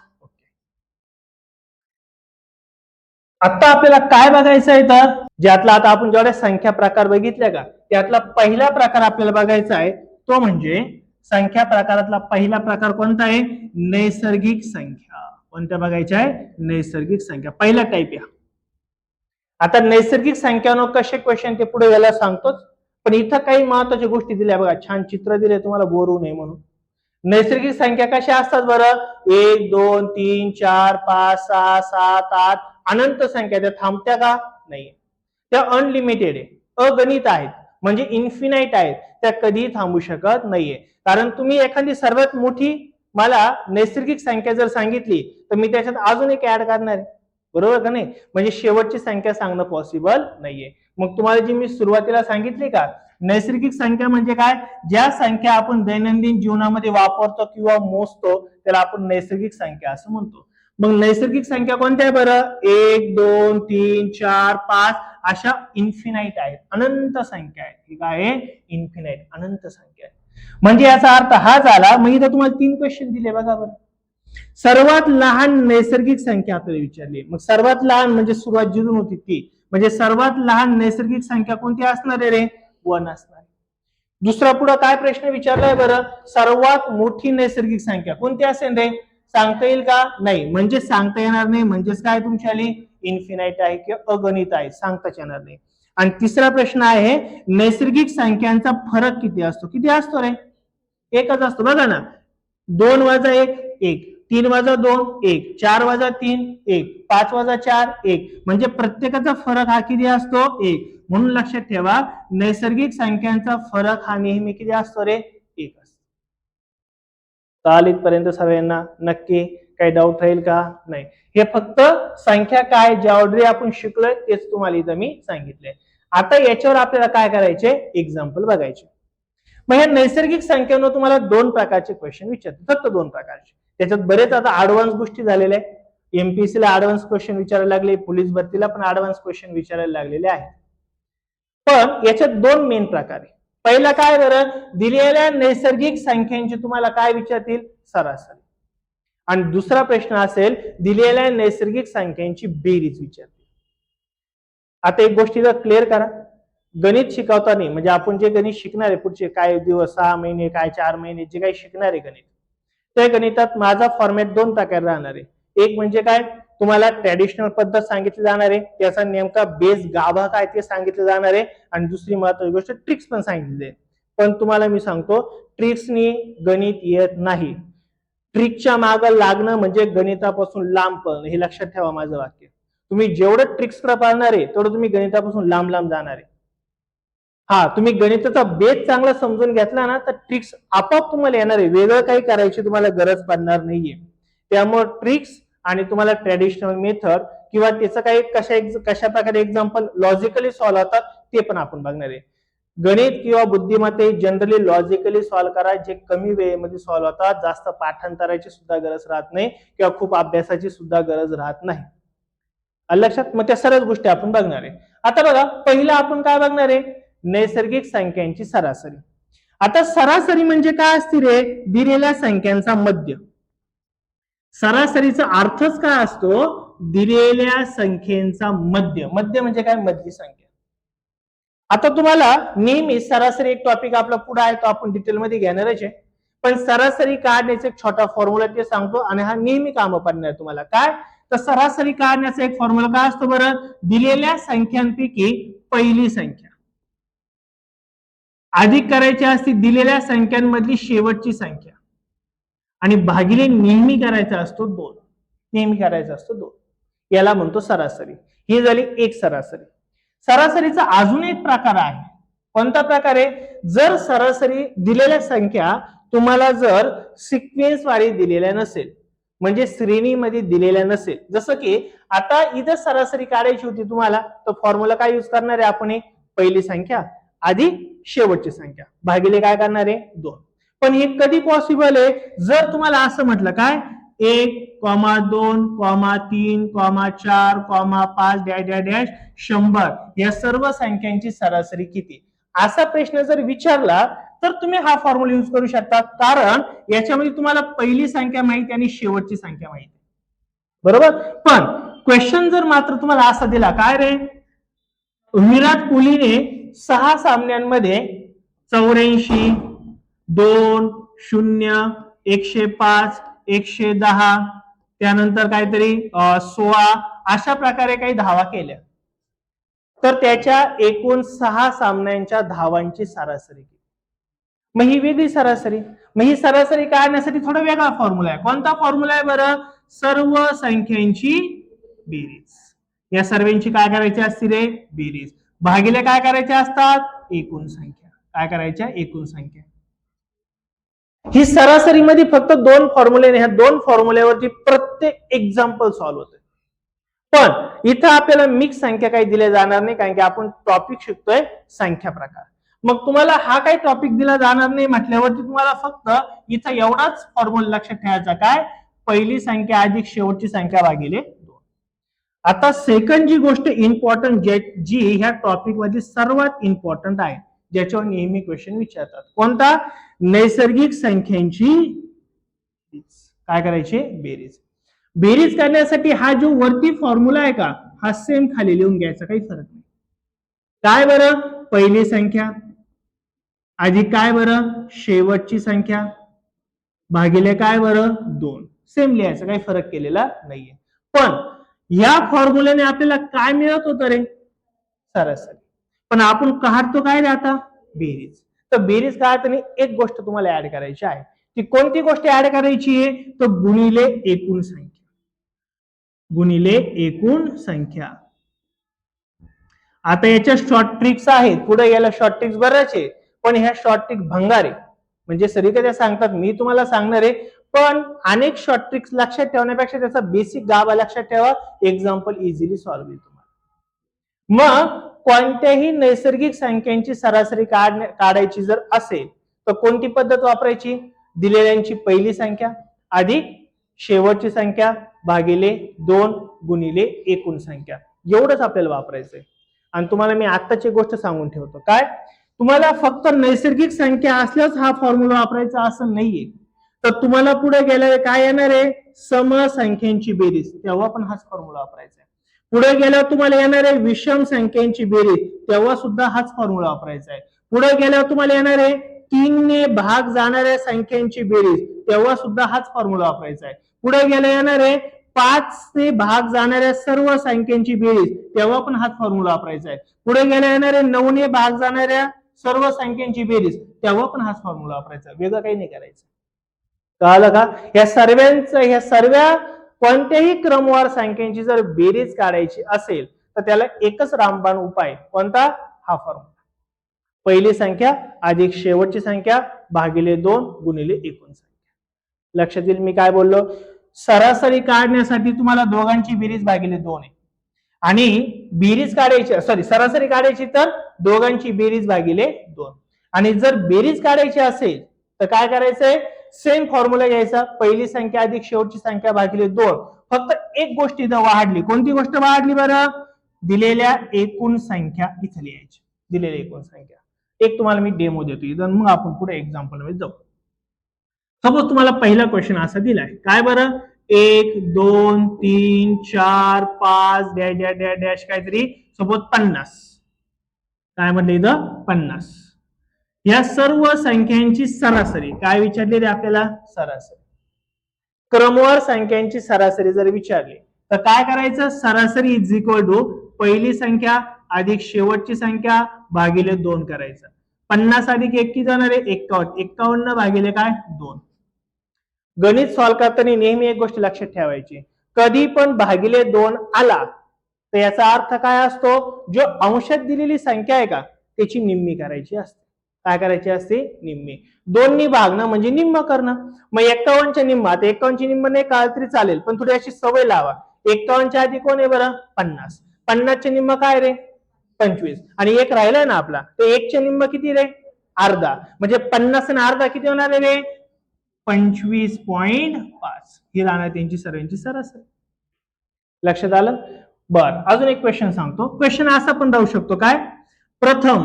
आता आपल्याला काय बघायचं आहे तर ज्यातला आता आपण जेवढ्या संख्या प्रकार बघितल्या का त्यातला पहिला प्रकार आपल्याला बघायचा आहे तो म्हणजे संख्या प्रकारातला पहिला प्रकार कोणता आहे नैसर्गिक संख्या. कोणत्या बघायच्या आहे नैसर्गिक संख्या पहिला टाईप या. आता नैसर्गिक संख्यानो कसे क्वेश्चन ते पुढे यायला सांगतोच पण इथं काही महत्वाच्या गोष्टी दिल्या बघा छान चित्र दिले तुम्हाला बोर होऊ नये म्हणून. नैसर्गिक संख्या कशा असतात बरं 1 2 3 4 5 6 7 8 अनंत संख्या त्या थांबत्या का नाही त्या अनलिमिटेड आहे अगणित आहेत म्हणजे इन्फिनाइट आहेत त्या कधीही थांबू शकत नाहीये कारण तुम्ही एखादी सर्वात मोठी मला नैसर्गिक संख्या जर सांगितली तर मी त्याच्यात अजून एक ऍड करणार आहे बरोबर का नाही म्हणजे शेवटची संख्या सांगणं पॉसिबल नाहीये. मग तुम्हाला जी मी सुरुवातीला सांगितली का नैसर्गिक संख्या म्हणजे काय ज्या संख्या आपण दैनंदिन जीवनामध्ये वापरतो किंवा मोजतो त्याला आपण नैसर्गिक संख्या असं म्हणतो. मग नैसर्गिक संख्या कोणत्या आहे बरं 1 2 3 4 5 अशा इन्फिनाइट आहेत अनंत संख्या आहेत. ठीक आहे इन्फिनाइट अनंत संख्या आहे म्हणजे याचा अर्थ हा झाला. मग इथं तुम्हाला 3 क्वेश्चन दिले बघा बरं. सर्वात लहान नैसर्गिक संख्या आपल्याला विचारली मग सर्वात लहान म्हणजे सुरुवात जिथून होती ती म्हणजे सर्वात लहान नैसर्गिक संख्या कोणती असणार आहे रे 1 असणार. दुसरा पुढे काय प्रश्न विचारलाय बरं सर्वात मोठी नैसर्गिक संख्या कोणती असेल रे सांगता येईल का नाही म्हणजे सांगता येणार नाही म्हणजेच काय तुमची आली इन्फिनाइट आहे किंवा अगणित आहे सांगताच येणार नाही. आणि तिसरा प्रश्न आहे नैसर्गिक संख्यांचा फरक किती असतो रे एकच असतो बघा ना 2 वजा 1 1 3 वजा 2 1 4 वजा 3 1 5 वजा 4 1 म्हणजे प्रत्येकाचा फरक हा किती असतो 1 म्हणून लक्षात ठेवा नैसर्गिक संख्यांचा फरक हा नेहमी किती असतो रे 1 असतो. चालेल इथपर्यंत सगळ्यांना नक्की काही डाऊट राहील का नाही हे फक्त संख्या काय ज्या ऑलरेडी आपण शिकलोय तेच तुम्हाला इथं मी सांगितलंय. आता याच्यावर आपल्याला काय करायचे एक्झाम्पल बघायचे. मग या नैसर्गिक संख्येनं तुम्हाला 2 प्रकारचे क्वेश्चन विचारते फक्त 2 प्रकारचे त्याच्यात बरेच आता ऍडव्हान्स गोष्टी झालेल्या आहेत एमपीएससी ला ऍडव्हान्स क्वेश्चन विचारायला लागले पोलीस भरतीला पण ऍडव्हान्स क्वेश्चन विचारायला लागलेले आहेत. पण याच्यात 2 मेन प्रकार आहे. पहिला काय बरं दिलेल्या नैसर्गिक संख्यांची तुम्हाला काय विचारतील सरासरी आणि दुसरा प्रश्न असेल दिलेल्या नैसर्गिक संख्यांची बेरीज विचारतील. आता एक गोष्टी क्लिअर करा गणित शिकवताना म्हणजे आपण जे गणित शिकणार आहे पुढचे काय दिवस 6 महिने काय 4 महिने जे काही शिकणार आहे गणित त्या गणितात माझा फॉर्मॅट 2 प्रकार राहणार आहे. एक म्हणजे काय तुम्हाला ट्रॅडिशनल पद्धत सांगितली जाणार आहे त्याचा नेमका बेस गाभा काय ते सांगितलं जाणार आहे आणि दुसरी महत्त्वाची गोष्ट ट्रिक्स पण सांगितली जाईल. पण तुम्हाला मी सांगतो ट्रिक्सनी गणित येत नाही. ट्रिकच्या मागे लागणं म्हणजे गणितापासून लांब पळणं हे लक्षात ठेवा माझं वाक्य. तुम्ही जेवढं ट्रिक्सकडे पाळणार आहे तेवढं तुम्ही गणितापासून लांब लांब जाणार आहे. हा तुम्ही गणिताचा बेस चांगला समजून घेतला ना तर ट्रिक्स आपोआप तुम्हाला येणार आहे वेगळं काही करायची तुम्हाला गरज पडणार नाहीये. त्यामुळे ट्रिक्स आणि तुम्हाला ट्रॅडिशनल मेथड किंवा त्याचं काही कशा प्रकारे एक्झाम्पल लॉजिकली सॉल्व्ह होतात ते पण आपण बघणार आहे. गणित किंवा बुद्धिमत्ता जनरली लॉजिकली सॉल्व्ह करा जे कमी वेळेमध्ये सॉल्व्ह होतात जास्त पाठांतराची सुद्धा गरज राहत नाही किंवा खूप अभ्यासाची सुद्धा गरज राहत नाही. लक्षात मग त्या सर्वच गोष्टी आपण बघणार आहे. आता बघा पहिला आपण काय बघणार आहे नैसर्गिक संख्यांची सरासरी. आता सरासरी म्हणजे काय असते रे दिलेल्या संख्यांचा मध्य. सरासरीचा अर्थच काय असतो दिलेल्या संख्येचा मध्य. मध्य म्हणजे काय मधली संख्या. आता तुम्हाला नेहमी सरासरी एक टॉपिक आपला पुढे आहे तो आपण डिटेलमध्ये घेणारच आहे पण सरासरी काढण्याचा एक छोटा फॉर्म्युला ते सांगतो आणि हा नेहमी कामं पडणार तुम्हाला काय तर सरासरी काढण्याचा एक फॉर्म्युला काय असतो बरं दिलेल्या संख्यांपैकी पहिली संख्या अधिक करायची असते दिलेल्या संख्यांमधली शेवटची संख्या आणि भागिले नेहमी करायचा असतो 2 नेहमी करायचा असतो 2 याला म्हणतो सरासरी. ही झाली एक सरासरी. सरासरीचा अजून एक प्रकार आहे. कोणता प्रकार आहे जर सरासरी दिलेल्या संख्या तुम्हाला जर सिक्वेन्स वारी दिलेल्या नसेल म्हणजे श्रेणीमध्ये दिलेल्या नसेल जसं की आता इथं सरासरी काढायची होती तुम्हाला तर फॉर्म्युला काय यूज करणार आहे आपण पहिली संख्या अधिक शेवटची संख्या भागिले काय करणार आहे 2. पण हे कधी पॉसिबल आहे जर तुम्हाला असं म्हटलं काय 1, 2, 3, 4, 5 डॅश डॅश डॅश 100 या सर्व संख्यांची सरासरी किती असा प्रश्न जर विचारला तर तुम्ही हा फॉर्म्युला यूज करू शकता कारण याच्यामध्ये तुम्हाला पहिली संख्या माहिती आणि शेवटची संख्या माहिती बरोबर. पण क्वेश्चन जर मात्र तुम्हाला असा दिला, काय रे, विराट कोहलीने 6 सामन्यांमध्ये 84, 2, 0, 105, 110, त्यानंतर काहीतरी 16 अशा प्रकारे काही धावा केल्या, तर त्याच्या एकूण 6 सामन्यांच्या धावांची सरासरी. मग ही वेगळी सरासरी. मग ही सरासरी काढण्यासाठी थोडा वेगळा फॉर्म्युला आहे. कोणता फॉर्म्युला आहे बरं? सर्व संख्यांची बेरीज. या सर्वांची काय करायची असते रे? बेरीज. भागिले काय करायचे असतात? एकूण संख्या. काय करायच्या? एकूण संख्या. ही सरासरीमध्ये फक्त 2 फॉर्म्युले, ह्या 2 फॉर्म्युल्यावरती प्रत्येक एक्झाम्पल सॉल्व्ह होते. पण इथं आपल्याला मिक्स संख्या काही दिल्या जाणार नाही, कारण की आपण टॉपिक शिकतोय संख्या प्रकार. मग तुम्हाला हा काही टॉपिक दिला जाणार नाही म्हटल्यावरती तुम्हाला फक्त इथं एवढाच फॉर्म्युला लक्षात ठेवायचा, काय? पहिली संख्या अधिक शेवटची संख्या भागिले 2. आता सेकंड जी गोष्ट इम्पॉर्टंट, जी ह्या टॉपिक मध्ये सर्वात इम्पॉर्टंट आहे, ज्याच्यावर नेहमी क्वेश्चन विचारतात, कोणता? नैसर्गिक संख्यांची काय करायची? बेरीज. बेरीज करण्यासाठी हा जो वरती फॉर्म्युला आहे का, हा सेम खाली लिहून घ्यायचा, काही फरक नाही. काय बरं? पहिली संख्या अधिक काय बरं? शेवटची संख्या भागिले काय बरं? 2. सेम लिहायचं, काही फरक केलेला नाहीये. पण या फॉर्म्युल्याने आपल्याला काय मिळत होतं रे? सरासरी. पण आपण काढतो काय रे आता? बेरीज. तर बेरीज काढताना एक गोष्ट तुम्हाला ऍड करायची आहे. ती कोणती गोष्ट ऍड करायची आहे? तर गुणिले एकूण संख्या. गुणिले एकूण संख्या. आता याच्या शॉर्ट ट्रिक्स आहेत, पुढे याला शॉर्ट ट्रिक्स बऱ्याच आहे, पण ह्या शॉर्ट ट्रिक भंगारे, म्हणजे सरी कधी सांगतात, मी तुम्हाला सांगणार आहे, पण अनेक शॉर्ट ट्रिक्स लक्षात ठेवण्यापेक्षा त्याचा बेसिक गाभा लक्षात ठेवा, एक्झाम्पल इझिली सॉल्व्ह होईल तुम्हाला. मग कोणत्याही नैसर्गिक संख्यांची सरासरी काढायची जर असेल तर कोणती पद्धत वापरायची? दिलेल्यांची पहिली संख्या अधिक शेवटची संख्या भागिले 2 गुणिले एकूण संख्या. एवढंच आपल्याला वापरायचंय. आणि तुम्हाला मी आत्ताची गोष्ट सांगून ठेवतो, काय? तुम्हाला फक्त नैसर्गिक संख्या असल्यास हा फॉर्म्युला वापरायचा असं नाहीये. तर तुम्हाला पुढे गेल्यावर काय येणार आहे? समसंख्यांची बेरीज, तेव्हा पण हाच फॉर्म्युला वापरायचा आहे. पुढे गेल्यावर तुम्हाला येणार आहे विषम संख्यांची बेरीज, तेव्हा सुद्धा हाच फॉर्म्युला वापरायचा आहे. पुढे गेल्यावर तुम्हाला येणार आहे 3 ने भाग जाणाऱ्या संख्यांची बेरीज, तेव्हा सुद्धा हाच फॉर्म्युला वापरायचा आहे. पुढे गेल्या येणार आहे 5 ने भाग जाणाऱ्या सर्व संख्यांची बेरीज, तेव्हा पण हाच फॉर्म्युला वापरायचा आहे. पुढे गेल्या येणार आहे 9 ने भाग जाणाऱ्या सर्व संख्यांची बेरीज, तेव्हा पण हाच फॉर्म्युला वापरायचा. वेगळं काही नाही करायचं. कळलं का? या सर्वांचं, ह्या सर्व कोणत्याही क्रमवार संख्यांची जर बेरीज काढायची असेल तर त्याला एकच रामबाण उपाय, कोणता? हा फॉर्म्युला. पहिली संख्या अधिक शेवटची संख्या भागिले 2 गुणिले एकूण संख्या. लक्षात येईल मी काय बोललो? सरासरी काढण्यासाठी तुम्हाला दोघांची बेरीज भागिले 2 आहे, आणि बेरीज काढायची, सरासरी काढायची तर दोघांची बेरीज भागिले 2. आणि जर बेरीज काढायची असेल तर काय करायचंय? सेम फॉर्म्युला घ्यायचा, पहिली संख्या अधिक शेवटची संख्या भागिले 2. फक्त एक गोष्ट इथं वाढली. कोणती गोष्ट वाढली बरं? दिलेल्या एकूण संख्या इथे लिहायची. दिलेल्या एकूण संख्या. एक तुम्हाला मी डेमो देतो इथं, मग आपण पुढे एक्झाम्पल मध्ये जाऊ. सपोज तुम्हाला पहिला क्वेश्चन असा दिलाय, काय बरं? 1 2 3 4 5 डॅश डॅश डॅश डॅश काहीतरी, सपोज 50. काय म्हटलं इथं? 50. या सर्व संख्यांची सरासरी काय विचारली रे आपल्याला? सरासरी. क्रमवार संख्यांची सरासरी जर विचारली तर काय करायचं? सरासरी इज इक्वल टू पहिली संख्या अधिक शेवटची संख्या भागिले 2 करायचं. 50 अधिक 1 किती जाणार आहे? 51. 51 भागिले काय? 2. गणित सॉल्व्ह करताना नेहमी एक गोष्ट लक्षात ठेवायची, कधी पण भागिले 2 आला तर याचा अर्थ काय असतो? जो अंशात दिलेली संख्या आहे का त्याची निम्मी करायची असते. काय करायची असते? निम्मी. 2 नी भागणं म्हणजे निम्म करणं. मग 51 च्या निम्म, आता 51 ची निम्म नाही काळ तरी चालेल, पण थोडी अशी सवय लावा. 51 च्या आधी कोण आहे बरं? 50. 50 चे निम्म काय रे? 25. आणि एक राहिलाय ना आपला, ते 1 चे निम्म किती रे? अर्धा. म्हणजे 50 आणि अर्धा किती होणार आहे रे? 25.5. ही राहणार त्यांची सर्वांची सरासरी. लक्षात आलं? बर, अजून एक क्वेश्चन सांगतो. क्वेश्चन असा पण राहू शकतो, काय? प्रथम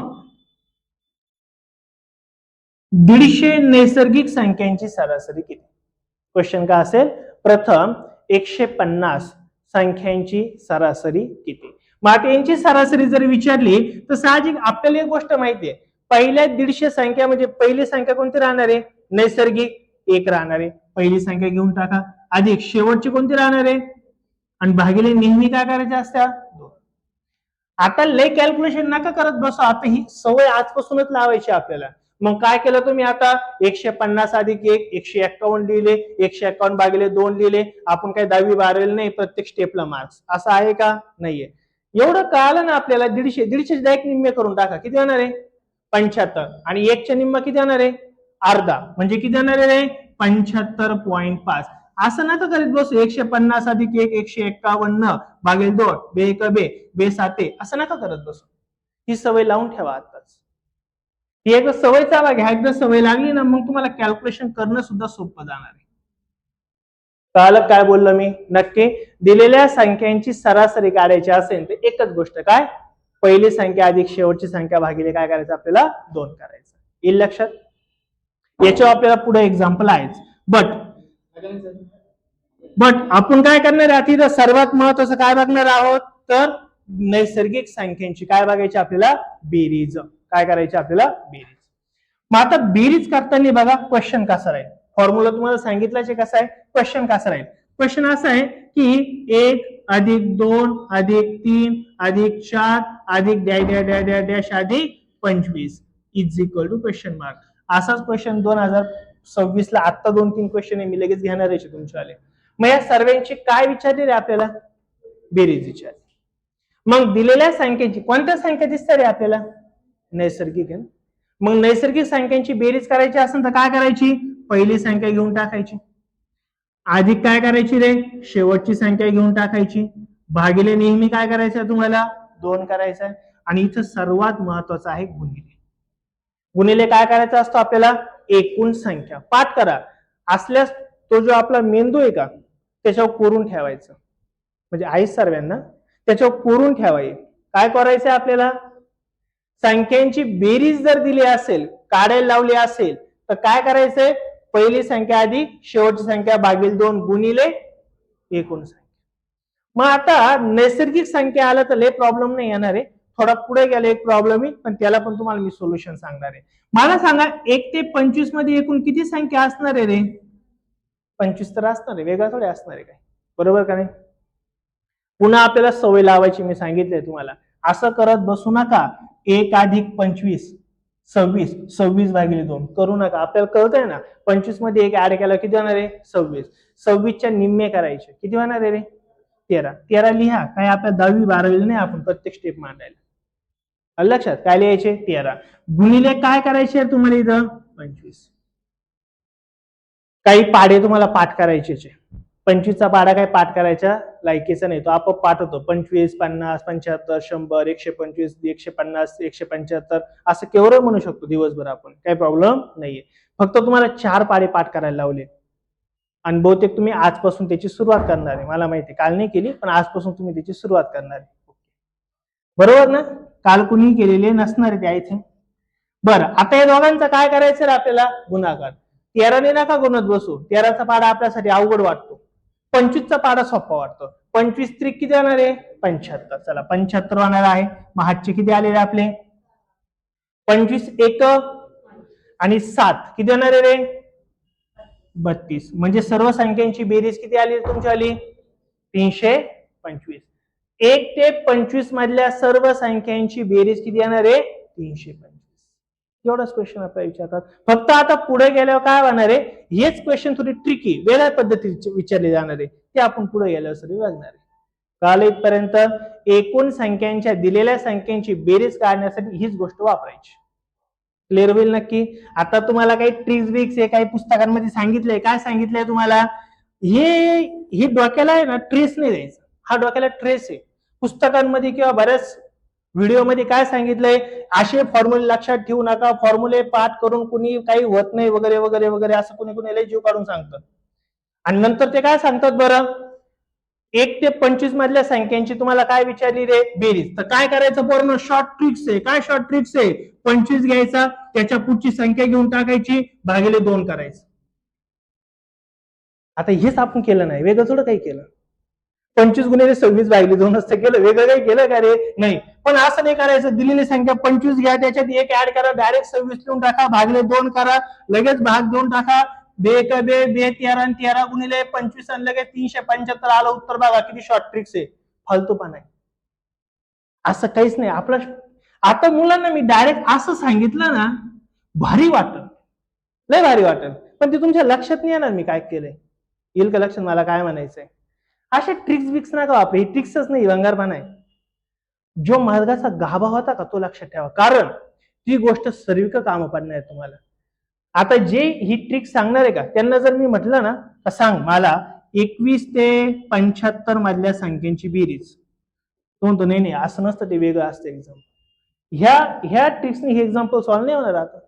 150 नैसर्गिक संख्यांची सरासरी किती? क्वेश्चन काय असेल? प्रथम 150 संख्यांची सरासरी किती. मग आता यांची सरासरी जर विचारली तर साहजिक आपल्याला एक गोष्ट माहिती आहे, पहिल्या 150 संख्या म्हणजे पहिली संख्या कोणती राहणार आहे, नैसर्गिक 1 राहणार आहे, पहिली संख्या घेऊन टाका, अधिक शेवटची कोणती राहणार आहे, आणि भागिले नेहमी काय करायचे असत्या 2. आता लय कॅल्क्युलेशन नका करत बसो, आता ही सवय आजपासूनच लावायची आपल्याला. मग काय केलं तुम्ही आता, 150 अधिक 1 151 लिहिले, 151 भागिले 2 लिहिले. आपण काही 10वी 12वी नाही प्रत्येक स्टेपला मार्क्स, असं आहे का, नाहीये. एवढं कळालं ना आपल्याला, 150 डायरेक्ट निम्मे करून टाका, किती होणार आहे 75, आणि 1च्या निम्मा किती होणार आहे अर्धा, म्हणजे किती होणार आहे 75.5. असं नका करीत बसू, 150 अधिक 1 151 भागिले 2 बे 1 बे बे 7 असं नका करत बसू. ही सवय लावून ठेवा आताच. ही एक सवय चाला घ्या, एकदा सवय लागली ना मग तुम्हाला कॅल्क्युलेशन करणं सुद्धा सोपं जाणार आहे. कळालं काय बोललो मी, नक्की. दिलेल्या संख्यांची सरासरी काढायची असेल तर एकच गोष्ट, काय, पहिली संख्या अधिक शेवटची संख्या भागिले काय करायचं आपल्याला 2 करायचं. येईल लक्षात. याच्यावर आपल्याला पुढे एक्झाम्पल आहेच. बट आपण काय करणार आहे आता, सर्वात महत्वाचं काय बघणार आहोत तर नैसर्गिक संख्यांची काय बघायची आपल्याला, बेरीज. काय करायची आपल्याला, बेरीज. मग आता बेरीज करताना बघा क्वेश्चन कसा राहील, फॉर्म्युला तुम्हाला सांगितलाच कसा आहे, क्वेश्चन कसा राहील. क्वेश्चन असा आहे की 1 अधिक 2 अधिक 3 अधिक 4 अधिक dash dash dash dash dash अधिक 25 is equal to question mark. असाच क्वेश्चन 2026 ला आता 2-3 क्वेश्चन मी लगेच घेणार आहे तुमच्यावाले. मग या सर्वांची काय विचारली रे आपल्याला, बेरीज विचारली. मग दिलेल्या संख्येची कोणत्या संख्या दिसतात रे आपल्याला, नैसर्गिक आहे. मग नैसर्गिक संख्यांची बेरीज करायची असेल तर काय करायची, पहिली संख्या घेऊन टाकायची, अधिक काय करायची रे, शेवटची संख्या घेऊन टाकायची, भागिले नेहमी काय करायचं तुम्हाला 2 करायचं आहे. आणि इथं सर्वात महत्वाचं आहे गुणिले. गुणिले काय करायचं असतो आपल्याला, एकूण संख्या. पाठ करा असल्यास तो जो आपला मेंदू आहे का त्याच्यावर कोरून ठेवायचं, म्हणजे आई सर्वांना त्याच्यावर कोरून ठेवायचे. काय करायचंय आपल्याला, संख्यांची बेरीज जर दिली असेल, काढायला लावली असेल तर काय करायचंय, पहिली संख्या अधिक शेवटची संख्या भागिले 2 गुणिले एकूण संख्या. मग आता नैसर्गिक संख्या आला तर लय प्रॉब्लेम नाही येणार आहे, थोडा पुढे गेला एक प्रॉब्लेम आहे, पण त्याला पण तुम्हाला मी सोल्युशन सांगणार आहे. मला सांगा 1 ते 25 मध्ये एकूण किती संख्या असणार आहे रे, 25 तर असणार आहे, वेगळा थोडे असणार आहे काय, बरोबर का नाही. पुन्हा आपल्याला सवय लावायची, मी सांगितलंय तुम्हाला, असं करत बसू नका. 1 अधिक 25 26 26 भागिले 2 करू नका. आपल्याला कळतंय ना 25 मध्ये 1 ऍड केला किती होणार आहे 26, 26च्या निम्मे करायचे किती होणार आहे रे 13. 13 लिहा, काय आपल्या 10वी 12वी नाही आपण प्रत्येक स्टेप मांडायला. लक्षात काय लिहायचे 13 गुणिले काय करायचे तुम्हाला इथं 25. काही पाडे तुम्हाला पाठ करायचे, 25चा पाडा काय पाठ करायचा लायकीचा नाही, तो आपोआप पाठ होतो. 25 50 75 100 125 150 175 असं केवढं म्हणू शकतो दिवसभर आपण, काही प्रॉब्लेम नाहीये. फक्त तुम्हाला 4 पाडे पाठ करायला लावले आणि बहुतेक तुम्ही आजपासून त्याची सुरुवात करणार आहे. मला माहिती काल नाही केली, पण आजपासून तुम्ही त्याची सुरुवात करणार आहे, बरोबर ना. काल कुणी केलेले नसणार आहे ते आय थिंक. बरं, आता या दोघांचा काय करायचं आपल्याला गुणाकार. 13ने नका गुणत बसू, 13चा पाडा आपल्यासाठी अवघड वाटतो, 25चा पाडा सोपा वाटतो. 25 त्रिक किती होणार आहे 75. चला 75 होणार आहे. मग हातचे किती आलेले आपले 25 1 आणि 7 किती होणार आहे रे 32. म्हणजे सर्व संख्यांची बेरीज किती आली तुमची आली 325. 1 ते 25 मधल्या सर्व संख्यांची बेरीज किती येणार आहे 325. एवढाच क्वेश्चन आपल्याला विचारतात. फक्त आता पुढे गेल्यावर काय होणार आहे, हेच क्वेश्चन थोडी ट्रिकी वेगळ्या पद्धतीने विचारले जाणार आहे, ते आपण पुढे गेल्यावर सगळे बघणार आहे. काल इथपर्यंत एकूण संख्यांच्या दिलेल्या संख्यांची बेरीज काढण्यासाठी हीच गोष्ट वापरायची. क्लिअर होईल नक्की. आता तुम्हाला काही ट्रिक्स बिक्स हे काही पुस्तकांमध्ये सांगितलंय, काय सांगितलंय तुम्हाला, हे डोक्याला आहे ना ट्रेस नाही द्यायचं, हा डोक्याला ट्रेस आहे. पुस्तकांमध्ये किंवा बऱ्याच व्हिडिओमध्ये काय सांगितलंय, असे फॉर्म्युले लक्षात ठेवू नका, फॉर्म्युले पाठ करून कुणी काही होत नाही वगैरे वगैरे वगैरे असं कुणी कुणी जीव काढून सांगतं. आणि नंतर ते काय सांगतात बरं, 1 ते 25 मधल्या संख्यांची तुम्हाला काय विचारली रे बेरीज, तर काय करायचं पूर्ण शॉर्ट ट्रिक्स आहे. काय शॉर्ट ट्रिक्स आहे, 25 घ्यायचा, त्याच्या पुढची संख्या घेऊन टाकायची, भागिले 2 करायचं. आता हेच आपण केलं नाही, वेगळं थोडं काही केलं. 25 गुणिले 26 भागिले 2 असतं केलं, वेगळं काही केलं का रे? नाही. पण असं नाही करायचं. दिलेली संख्या 25 घ्या, त्याच्यात एक ऍड करा, डायरेक्ट 26 लिहून टाका, भागिले 2 करा, लगेच भाग 2 टाका, बे 13 13 गुणिले 25 आणि लगेच 375 आलं उत्तर. बघा किती शॉर्ट ट्रिक्स आहे. फालतूपणा आहे. असं काहीच नाही आपलं. आता मुलांना मी डायरेक्ट असं सांगितलं ना, भारी वाटत, लय भारी वाटत, पण ते तुमच्या लक्षात नाही येणार मी काय केलंय. येईल का लक्षात मला काय म्हणायचंय? अशा ट्रिक्स बिक्स नका वापरू. ही ट्रिक्सच नाही, भंगारपणा आहे. जो मार्गाचा गाभा होता का तो लक्षात ठेवा, कारण ती गोष्ट सर्विक काम पडणार आहे तुम्हाला. आता जे ही ट्रिक सांगणार आहे का, त्यांना जर मी म्हटलं ना सांग मला 21 ते 75 मधल्या संख्यांची बेरीज, तो म्हणतो नाही नाही असं नसतं, ते वेगळं असतं एक्झाम्पल. ह्या ट्रिक्सने हे एक्झाम्पल सॉल्व्ह नाही होणार. आता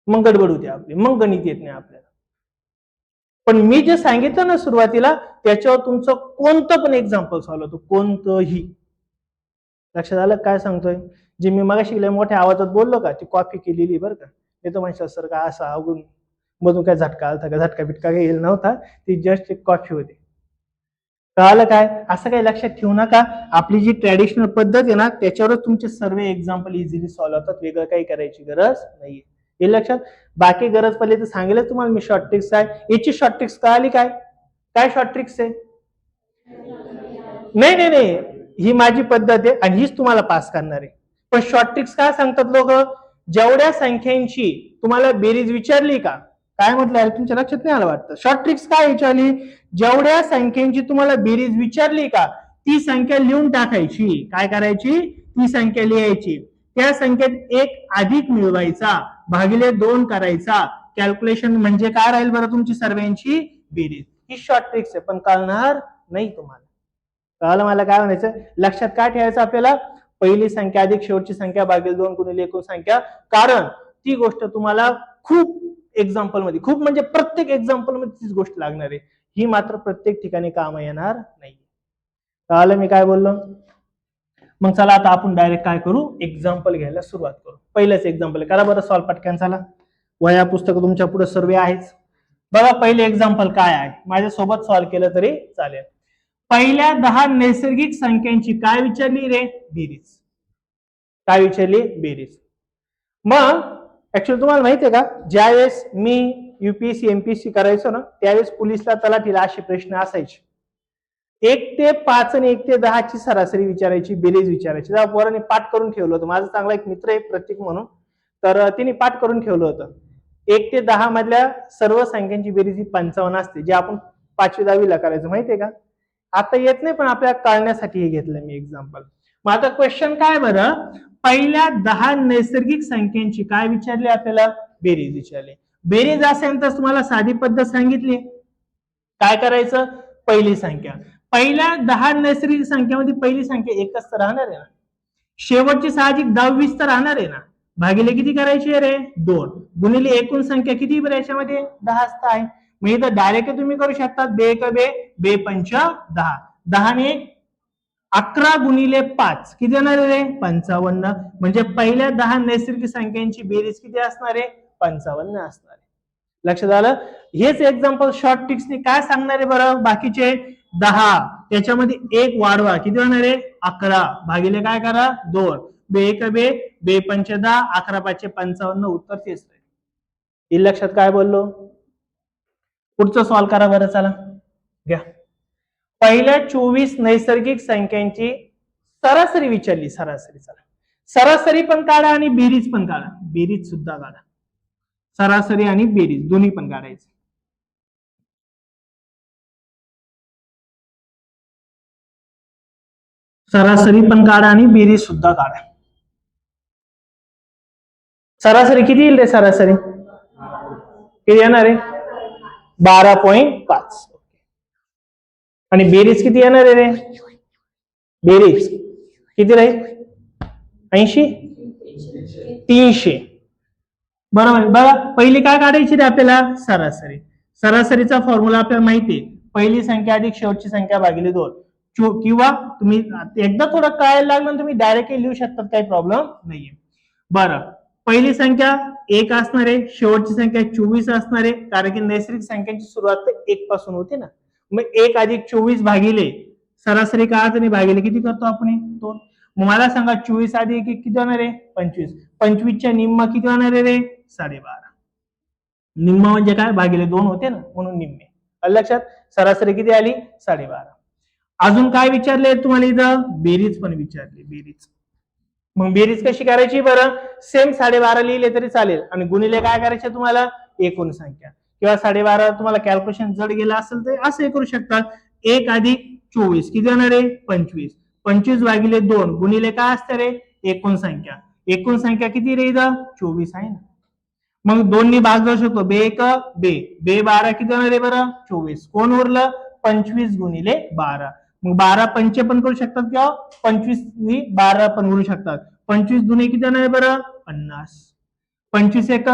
मग गडबड होते आपली, मग गणित येत नाही आपल्याला. पण मी जे सांगितलं ना सुरुवातीला, त्याच्यावर तुमचं कोणतं पण एक्झाम्पल सॉल्व्ह होतं, कोणतंही. लक्षात आलं काय सांगतोय? जे मी मगाशी शिकले मोठ्या आवाजात बोललो का, ती कॉपी केलेली बरं का. हे तर म्हणशाल सर का असं अवघून मधून काय झटका आलता का? झटका बिटका काही येईल नव्हता, ती जस्ट एक कॉफी होती. कळालं काय? असं काही लक्षात ठेवू नका. आपली जी ट्रॅडिशनल पद्धत आहे ना, त्याच्यावरच तुमचे सर्व एक्झाम्पल इझिली सॉल्व्ह होतात. वेगळं काही करायची गरज नाहीये. हे लक्षात. बाकी गरज पडली तर सांगेलच तुम्हाला मी शॉर्ट ट्रिक्स काय. याची शॉर्ट ट्रिक्स कळाली काय? काय शॉर्ट ट्रिक्स आहे? नाही नाही नाही, ही माझी पद्धत आहे आणि हीच तुम्हाला पास करणार आहे. पण शॉर्ट ट्रिक्स काय सांगतात लोक? जेवढ्या संख्यांची तुम्हाला बेरीज विचारली का, काय म्हटलं तुमच्या लक्षात नाही आलं वाटतं. शॉर्ट ट्रिक्स काय विचारली? जेवढ्या संख्यांची तुम्हाला बेरीज विचारली का, ती संख्या लिहून टाकायची. काय करायची? ती संख्या लिहायची. त्या संख्येत एक अधिक मिळवायचा, भागिले 2 करायचा. कॅल्क्युलेशन म्हणजे काय राहील बरं? तुमची सर्वांची बेरीज. ही शॉर्ट ट्रिक्स आहे, पण कळणार नाही तुम्हाला. कळलं मला काय म्हणायचं? लक्षात काय ठेवायचं आपल्याला? पहिली संख्या अधिक शेवटची संख्या भागिले 2 गुणिले एकूण संख्या. कारण ती गोष्ट तुम्हाला खूप एक्झाम्पल मध्ये, खूप म्हणजे प्रत्येक एक्झाम्पल मध्ये तीच गोष्ट लागणार आहे. ही मात्र प्रत्येक ठिकाणी काम येणार नाही. कळलं मी काय बोललो? मग चला आता आपण डायरेक्ट काय करू? एक्झाम्पल घ्यायला सुरुवात करू. पहिलंच एक्झाम्पल करा बरं सॉल्व पटकन. चला, वह्या पुस्तक तुमच्या पुढे सर्व आहेच. बघा पहिले एक्झाम्पल काय आहे, माझ्यासोबत सॉल्व केलं तरी चालेल. पहिल्या 10 नैसर्गिक संख्यांची काय विचारली रे? बेरीज. काय विचारली? बेरीज. मग ऍक्च्युअली तुम्हाला माहितीये का, ज्यावेळेस मी युपीएससी एमपीएससी करायचो ना, त्यावेळेस पोलीसला तलाठीला असे प्रश्न असायचे. 1 ते 5 आणि 1 ते 10 ची सरासरी विचारायची, बेरीज विचारायची. तेव्हा पोरांनी पाठ करून ठेवलं होतं. माझा चांगला एक मित्र आहे प्रतीक म्हणून, तर तिने पाठ करून ठेवलं होतं. 1 ते 10 मधल्या सर्व संख्यांची बेरीज ही 55 असते, जे आपण 5वी 10वी ला करायचं. माहितीये का? आता येत नाही, पण आपल्याला कळण्यासाठी हे घेतलं मी एक्झाम्पल. मग आता क्वेश्चन काय बरं? पहिल्या 10 नैसर्गिक संख्यांची काय विचारली आपल्याला? बेरीज विचारली. बेरीज असेल तर तुम्हाला साधी पद्धत सांगितली. काय करायचं? पहिली संख्या, पहिल्या 10 नैसर्गिक संख्यामध्ये पहिली संख्या एकच तर राहणार आहे ना. शेवटची साहजिक 10 तर राहणार आहे ना. भागिले किती करायची रे? 2 गुणिले एकूण संख्या किती बरं याच्यामध्ये? 10 आहे. मग इथं डायरेक्ट तुम्ही करू शकता, बे क बे, बे पंच 10. 10 ने 11 गुणिले 5 किती येणार रे? 55. म्हणजे पहिल्या 10 नैसर्गिक संख्यांची बेरीज किती असणार आहे? 55 असणार आहे. लक्षात आलं? हेच एक्झाम्पल शॉर्ट ट्रिक्सने काय सांगणार आहे बरं? बाकीचे 10 त्याच्यामध्ये एक वाढवा, किती होणार आहे? 11 भागिले काय करा? 2. बे एक बे, बे पंच 10, 11 5 55, उत्तर तेच राहील. हे लक्षात काय बोललो? पुढचं सॉल्व करा बरं. चला घ्या. पहिल्या 24 नैसर्गिक संख्यांची सरासरी विचारली. सरासरी. चला, सरासरी पण काढा आणि बेरीज पण काढा. बेरीज सुद्धा काढा. सरासरी आणि बेरीज दोन्ही पण काढायचे. सरासरी पण काढा आणि बेरीज सुद्धा काढा. सरासरी किती येईल रे? सरासरी किती येणार आहे? 12.5. आणि बेरीज किती येणार आहे रे? बेरीज किती राहील? 80 300. बरोबर. बघा पहिली काय काढायची रे आपल्याला? सरासरी. सरासरीचा फॉर्म्युला आपल्याला माहिती आहे, पहिली संख्या अधिक शेवटची संख्या भागिले 2. किंवा तुम्ही एकदा थोडं कळायला लागलं तुम्ही डायरेक्ट लिहू शकतात, काही प्रॉब्लेम नाहीये. बरं, पहिली संख्या 1 असणार आहे, शेवटची संख्या 24 असणार आहे, कारण की नैसर्गिक संख्यांची सुरुवात 1 पासून होते ना. मग 1 अधिक 24 भागिले सरासरी काळाचा भागिले किती करतो आपण 2. मग मला सांगा 24 अधिक 1 किती होणार आहे 25. 25च्या निम्मा किती होणार आहे रे 12.5. निम्मा म्हणजे काय भागिले 2 होते ना म्हणून निम्मे. लक्षात सरासरी किती आली 12.5. अजून काय विचारले तुम्हाला इथं बेरीज पण विचारली बेरीज. मग बेरीज कशी करायची बरं सेम 12.5 लिहिले तरी चालेल आणि गुणिले काय करायचे तुम्हाला एकूण संख्या किंवा 12.5 तुम्हाला कॅल्क्युलेशन जड गेला असेल तर असं करू शकता 1 अधिक 24 किती होणार आहे 25. 25 भागिले 2 गुणिले काय असतं रे एकूण संख्या. एकूण संख्या किती रे इथं 24 आहे ना. मग 2 नी भाग जाऊ शकतो बे 1 बे बे 12 किती होणार आहे बरं 24. कोण उरलं 25 गुणिले 12. मग 12 पंचे पण करू शकतात किंवा 25 नी 12 पण करू शकतात. 25 दुने किती होणार आहे बरं 50. 25 एक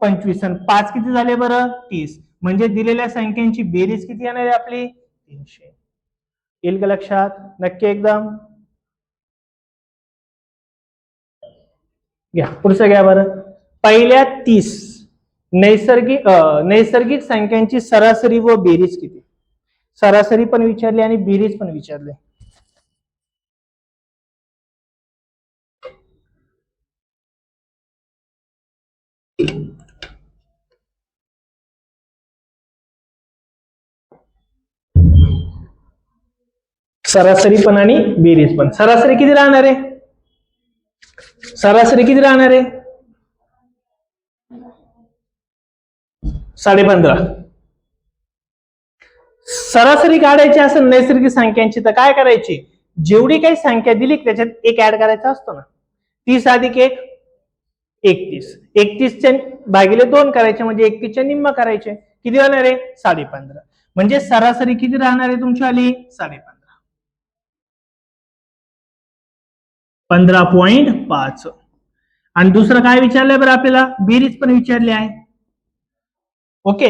25 आणि 5 किती झाले बरं 30. म्हणजे दिलेल्या संख्यांची बेरीज किती येणार आहे आपली 300. येईल का लक्षात नक्की एकदम. घ्या पुढचं घ्या बरं. पहिल्या 30 नैसर्गिक संख्यांची सरासरी व बेरीज किती. सरासरी पण विचारली आणि बेरीज पण विचारली. सरासरी पण आणि बेरीज पण. सरासरी किती राहणार आहे सरासरी किती राहणार आहे 15.5. सरासरी काढायची असेल नैसर्गिक संख्यांची तर काय करायची जेवढी काही संख्या दिली त्याच्यात एक ऍड करायचा असतो ना. 30 अधिक 1 31. 31 भागिले 2 करायचे म्हणजे 31च्या निम्मा करायचे किती होणार आहे 15.5. म्हणजे सरासरी किती राहणार आहे तुमची आली 15.5. 15.5. आणि दुसरं काय विचारलंय बरं आपल्याला बेरीज पण विचारली आहे. ओके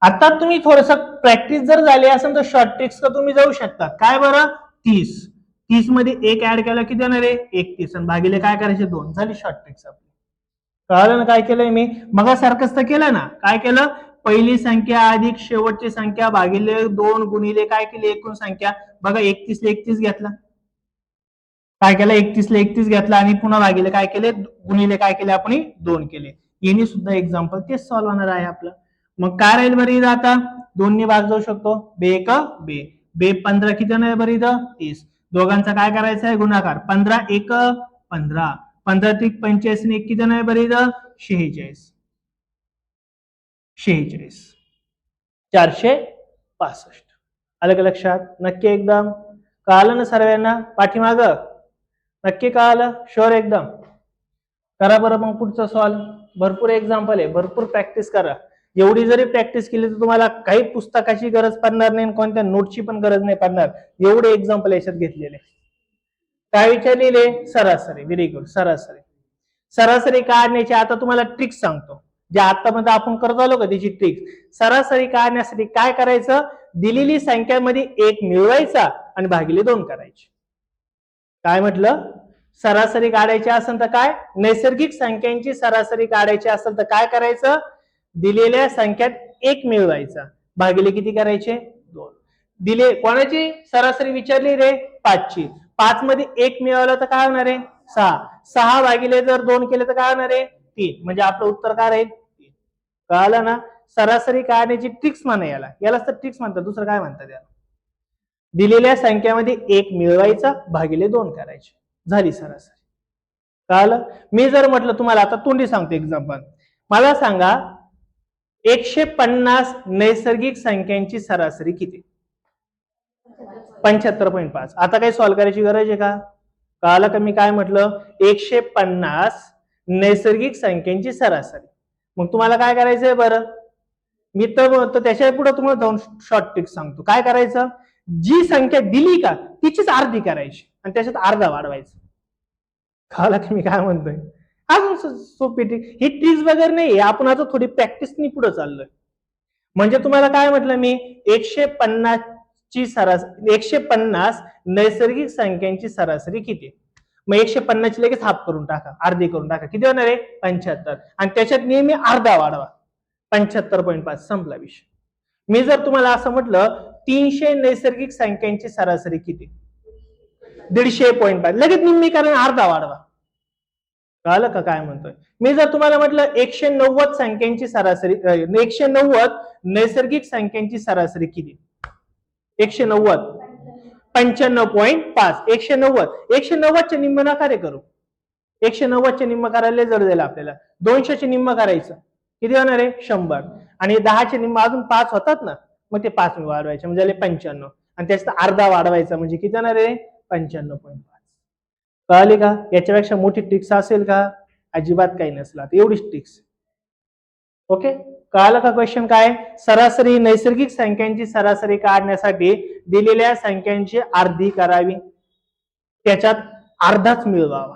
आता तुम्ही थोडस प्रॅक्टिस जर झाली असेल तर शॉर्ट ट्रिक्स तुम्ही जाऊ शकता. काय बरं 30 मध्ये एक ऍड केलं किती होणार आहे 31 आणि भागिले काय करायचे 2 झाली शॉर्ट ट्रिक्स आपली. कळलं ना काय केलंय मी मग सारखंच तर केलं ना. काय केलं पहिली संख्या अधिक शेवटची संख्या भागिले 2 गुणिले काय केली एकूण संख्या. बघा 31 ला 31 घेतला काय केलं 31 ला 31 घेतला आणि पुन्हा भागिले काय केले गुणिले काय केले आपण 2 केले. येणे सुद्धा एक्झाम्पल तेच सॉल्व्ह होणार आहे आपलं. मग काय राहील बरं इथं आता 2 नी भाग जाऊ शकतो बे 1 बे बे 15 किती होणार बरं इथं 30. दोघांचा काय करायचा आहे गुणाकार 15 1 15 15 3 45 आणि 1 किती होणार बरं इथं 46 465. आलं का लक्षात नक्की एकदम. कळालं ना सर्वांना पाठीमाग नक्की कळालं शुअर एकदम. करा बरं मग पुढचं सॉल्व. भरपूर एक्झाम्पल आहे भरपूर प्रॅक्टिस करा. एवढी जरी प्रॅक्टिस केली तर तुम्हाला काही पुस्तकाची गरज पडणार नाही कोणत्या नोटची पण गरज नाही पडणार. एवढे एक्झाम्पल याच्यात घेतलेले. काय विचारलेले सरासरी. Very good. सरासरी सरासरी काढण्याची आता तुम्हाला ट्रिक्स सांगतो जे आतापर्यंत आपण करत आलो का त्याची ट्रिक्स. सरासरी काढण्यासाठी काय करायचं दिलेली संख्यामध्ये 1 मिळवायचा आणि भागिले 2 करायचे. काय म्हटलं सरासरी काढायची असेल तर काय नैसर्गिक संख्यांची सरासरी काढायची असेल तर काय करायचं दिलेल्या संख्यात 1 मिळवायचा भागिले किती करायचे 2. दिले कोणाची सरासरी विचारली रे 5 ची. 5 मध्ये 1 मिळवलं तर काय होणार आहे 6. 6 भागिले जर 2 केले तर काय होणार आहे 3. म्हणजे आपलं उत्तर काय राहील 3. कळालं ना. सरासरी काढण्याची ट्रिक्स म्हणा यालाच तर ट्रिक्स म्हणतात दुसरं काय म्हणतात याला. दिलेल्या संख्यामध्ये 1 मिळवायचा भागिले 2 करायचे झाली सरासरी. कळालं. मी जर म्हटलं तुम्हाला आता तोंडी सांगतो एक्झाम्पल. मला सांगा 150 नैसर्गिक संख्यांची सरासरी किती 75.5. आता काही सॉल्व्ह करायची गरज आहे का. कळालं का मी काय म्हटलं 150 नैसर्गिक संख्यांची सरासरी. मग तुम्हाला काय करायचंय बरं मी तर त्याच्या पुढे तुम्हाला जाऊन शॉर्ट ट्रिक सांगतो. काय करायचं जी संख्या दिली का तिचीच अर्धी करायची आणि त्याच्यात अर्धा वाढवायचा. कळालं की मी काय म्हणतोय. अजून सोपी ट्रिक ही ट्रिक्स वगैरे नाही आपण आता थोडी प्रॅक्टिसनी पुढे चाललोय. म्हणजे तुम्हाला काय म्हटलं मी 150 ची सरासरी 150 नैसर्गिक संख्यांची सरासरी किती. मग 150 ची लगेच हाफ करून टाका अर्धी करून टाका किती होणार आहे 75 आणि त्याच्यात नेहमी अर्धा वाढवा 75.5 संपला विषय. मी जर तुम्हाला असं म्हटलं 300 नैसर्गिक संख्यांची सरासरी किती? 150.5. लगेच निम्मीकरण अर्धा वाढवा. कळलं का काय म्हणतोय मी? जर तुम्हाला म्हटलं 190 संख्यांची सरासरी, 190 नैसर्गिक संख्यांची सरासरी किती? 190 95.5. 190 चे निम्म नका रे करू. 190 चे निम्म करायला जड जाईल आपल्याला. 200 चे निम्म करायचं किती होणार आहे? 100. आणि 10 चे निम्म अजून 5 होतात ना, मग ते 5 वाढवायचे म्हणजे झाले 95. आणि त्याचा अर्धा वाढवायचा म्हणजे किती होणार आहे? 95.5. कळाली का? याच्यापेक्षा मोठी ट्रिक्स असेल का? अजिबात काही नसला एवढीच ट्रिक्स. ओके, कळालं का क्वेश्चन काय? सरासरी नैसर्गिक संख्यांची सरासरी काढण्यासाठी दिलेल्या संख्यांची अर्धी करावी, त्याच्यात अर्धाच मिळवावा,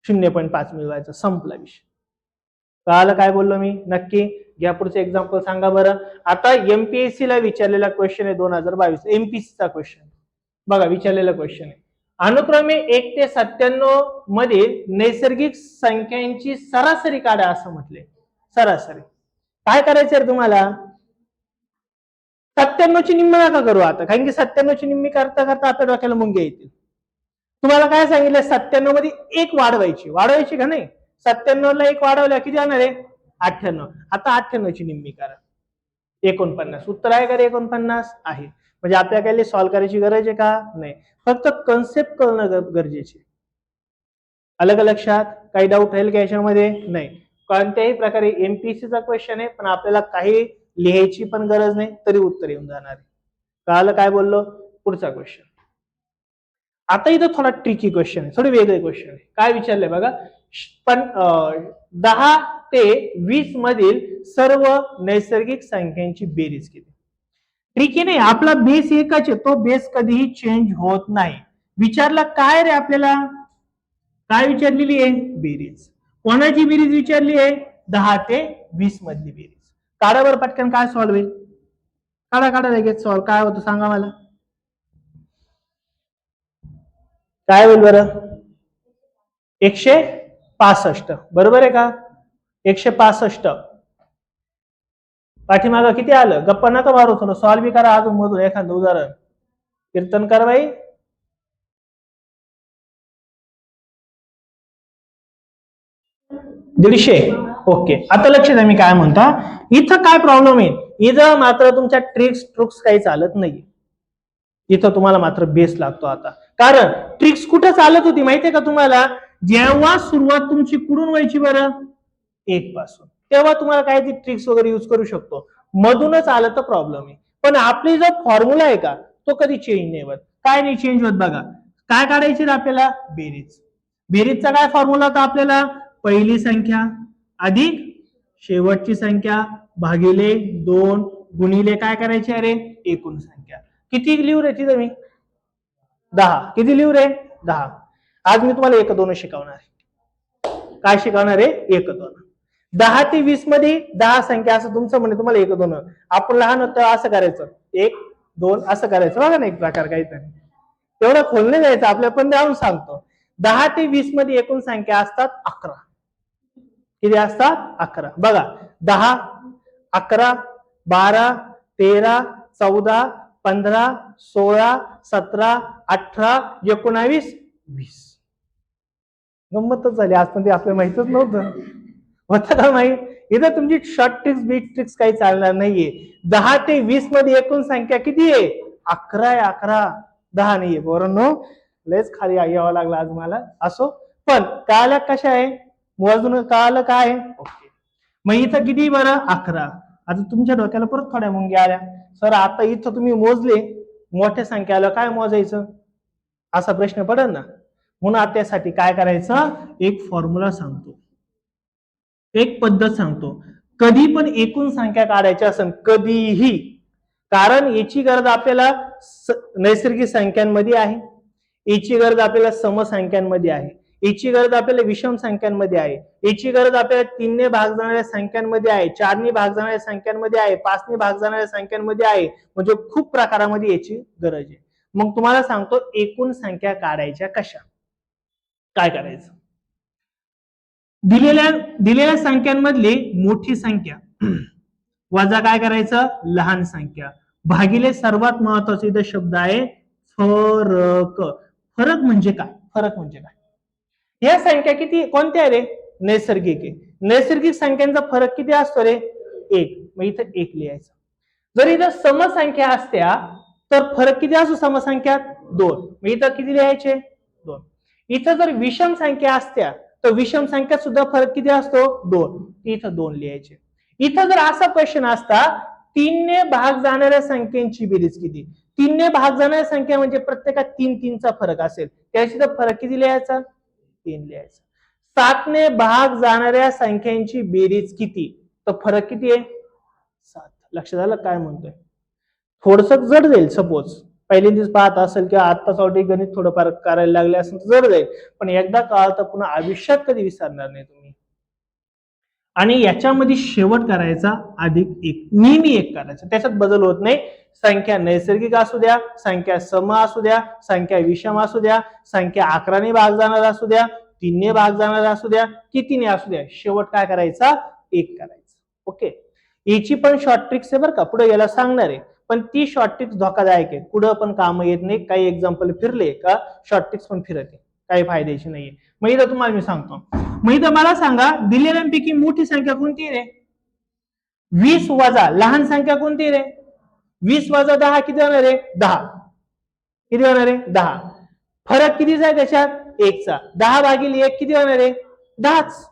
0.5 मिळवायचा, संपला विषय. कळालं काय बोललो मी? नक्की घ्या पुढचं एक्झाम्पल सांगा बरं. आता एमपीएससी ला विचारलेला क्वेश्चन आहे 2022 एमपीएससी चा क्वेश्चन बघा. विचारलेला क्वेश्चन आहे अनुक्रमे 1 ते 97 मध्ये नैसर्गिक संख्यांची सरासरी काढा असं म्हटले. सरासरी काय करायचं रे तुम्हाला? 97 ची निम्मी नका करू आता, कारण की 97 ची निम्मी करता करता आपल्या डोक्याला मुंग्या येतील. तुम्हाला काय सांगितलं? 97 मध्ये 1 वाढवायची का नाही? 97 ला 1 वाढवल्या किती जाणार आहे? 98. आता 98 ची निम्मी करा, 49. उत्तर आहे का रे? 49 आहे. म्हणजे आपल्याला काही सॉल्व्ह करायची गरज आहे का? नाही, फक्त कन्सेप्ट कळणं गरजेचे. अलग लक्षात? काही डाऊट राहील का याच्यामध्ये? नाही. कोणत्याही प्रकारे एमपीएससीचा क्वेश्चन आहे, पण आपल्याला काही लिहायची पण गरज नाही, तरी उत्तर येऊन जाणार आहे. कळालं काय बोललो? पुढचा क्वेश्चन. आता इथं थोडा ट्रिकी क्वेश्चन आहे, थोडे वेगळे क्वेश्चन आहे. काय विचारलंय बघा, पण 10 ते 20 मधील सर्व नैसर्गिक संख्यांची बेरीज किती? ट्रिकी नाही, आपला बेस एकच आहे, तो बेस कधीही चेंज होत नाही. विचारला काय रे आपल्याला? काय विचारलेली आहे? बेरीज. कोणाची बेरीज विचारली आहे? 10 ते 20 मधली बेरीज. काढा बरं पटकन, काय सॉल्व्ह होईल? काढा लगेच सॉल्व्ह. काय होतं सांगा मला, काय होईल बरं? 165. बरोबर आहे का? 165. पाठीमागं किती आलं? गप्पा नका मारू, थोडं सॉल्व्ह बी करा अजून मधून एखादं उदाहरण. कीर्तन कर बाई. 150. ओके, आता लक्ष द्या मी काय म्हणता. इथं काय प्रॉब्लेम आहे? इथं मात्र तुमच्या ट्रिक्स काही चालत नाही. इथं तुम्हाला मात्र बेस लागतो आता. कारण ट्रिक्स कुठं चालत होती माहितीये का तुम्हाला? जेव्हा सुरुवात तुमची कुठून व्हायची बरं? 1 पासून, तेव्हा तुम्हाला काय ती ट्रिक्स वगैरे युज करू शकतो. मधूनच आलं तर प्रॉब्लेम आहे. पण आपली जो फॉर्म्युला आहे का, तो कधी चेंज नाही होत. काय नाही चेंज होत बघा. काय काढायची आपल्याला? बेरीज. बेरीजचा काय फॉर्म्युला होता आपल्याला? पहिली संख्या अधिक शेवटची संख्या भागिले 2 गुणिले काय करायचे अरे? एकूण संख्या. किती लिहू रे तिथं मी? 10. किती लिहू रे? 10. आज मी तुम्हाला 1, 2 शिकवणार आहे. काय शिकवणार आहे? 1, 2. 10 ते 20 मध्ये 10 संख्या असं तुमचं म्हणजे तुम्हाला 1, 2. आपण लहान होतं असं करायचं, 1, 2 असं करायचं बघा ना, एक प्रकार काहीतरी. तेवढं खोलणे जायचं आपल्या, पण द्यावून सांगतो. 10 ते 20 मध्ये एकूण संख्या असतात 11. किती असतात? 11. बघा, 10, 11, 12, 13, 14, 15, 16, 17, 18, 19, 20. गंमतच झाली आज, पण ते आपल्याला माहितच नव्हतं. होतं का माहित? इथं तुमची शॉर्ट ट्रिक्स बीट ट्रिक्स काही चालणार नाहीये. 10 ते 20 मध्ये एकूण संख्या किती आहे? 11 आहे. 11, 10 नाहीये. बरोबर, लयच खाली यावं लागलं आज मला. असो, पण कळालं कशा आहे मोजून? कळालं काय? ओके. मग इथं किती बरं? 11. आता तुमच्या डोक्याला परत थोड्या मुंग्या आल्या. सर आता इथं तुम्ही मोजले, मोठ्या संख्या आल्या, काय मोजायचं असा प्रश्न पडेल ना. म्हणून त्यासाठी काय करायचं? एक फॉर्म्युला सांगतो, एक पद्धत सांगतो. कधी पण एकूण संख्या काढायची असेल, कधीही, कारण याची गरज आपल्याला नैसर्गिक संख्यांमध्ये आहे, याची गरज आपल्याला समसंख्यांमध्ये आहे, याची गरज आपल्याला विषम संख्यांमध्ये आहे, याची गरज आपल्याला 3 ने भाग जाणाऱ्या संख्यांमध्ये आहे, 4 ने भाग जाणाऱ्या संख्यांमध्ये आहे, 5 ने भाग जाणाऱ्या संख्यांमध्ये आहे. म्हणजे खूप प्रकारामध्ये याची गरज आहे. मग तुम्हाला सांगतो एकूण संख्या काढायच्या कशा. काय करायचं? दिलेल्या संख्यांमधली मोठी संख्या वजा काय करायचं? लहान संख्या, भागिले सर्वात महत्वाचा इथं शब्द आहे फरक. फरक म्हणजे काय? फरक म्हणजे काय? या संख्या किती कोणत्या रे? नैसर्गिक आहे. नैसर्गिक संख्यांचा फरक किती असतो रे? 1. मग इथं 1 लिहायचं. जर इथं समसंख्या असत्या तर फरक किती असतो समसंख्यात? 2. मग इथं किती लिहायचे? 2. इथं जर विषम संख्या असत्या तर विषम संख्यात सुद्धा फरक किती असतो? 2. इथं 2 लिहायचे. इथं जर असा क्वेश्चन असता 3 ने भाग जाणाऱ्या संख्येची बेरीज किती? 3 ने भाग जाणाऱ्या संख्या म्हणजे प्रत्येकात 3 चा फरक असेल, त्याची तर फरक किती लिहायचा? 3 लिहायचा. 7 ने भाग जाणाऱ्या संख्यांची बेरीज किती? तर फरक किती आहे? 7. लक्षात आलं काय म्हणतोय? थोडस जड जाईल. सपोज पहिल्यांदाच पाहत असेल किंवा आत्ताच ऑलरेडी गणित थोडंफार करायला लागले असेल तर जड जाईल, पण एकदा कळलं तर पुन्हा आयुष्यात कधी विसरणार नाही तुम्ही. आणि याच्यामध्ये शेवट करायचा अधिक 1, नेहमी 1 करायचं, त्याच्यात बदल होत नाही. संख्या नैसर्गिक असू द्या, संख्या सम असू द्या, संख्या विषम असू द्या, संख्या 11 ने भाग जाणार असू द्या, 3 ने भाग जाणार असू द्या, कितीने असू द्या, शेवट काय करायचा? 1 करायचा. ओके. याची पण शॉर्ट ट्रिक्स आहे बरं का, पुढे याला सांगणार आहे, पण ती शॉर्ट ट्रिक्स धोकादायक आहे, पुढे पण काम येत नाही. काही एक्झाम्पल फिरले का शॉर्ट ट्रिक्स पण फिरते, काही फायद्याची नाहीये. मग इथं तुम्हाला मी सांगतो. मग इथं मला सांगा दिलेल्यांपैकी मोठी संख्या कोणती रे? 20 वजा लहान संख्या कोणती रे? 20 वजा 10 किती होणार आहे? 10. किती होणार आहे? 10. फरक कितीचा आहे त्याच्यात? 1 चा. 10 भागिले 1 किती होणार आहे? 10च.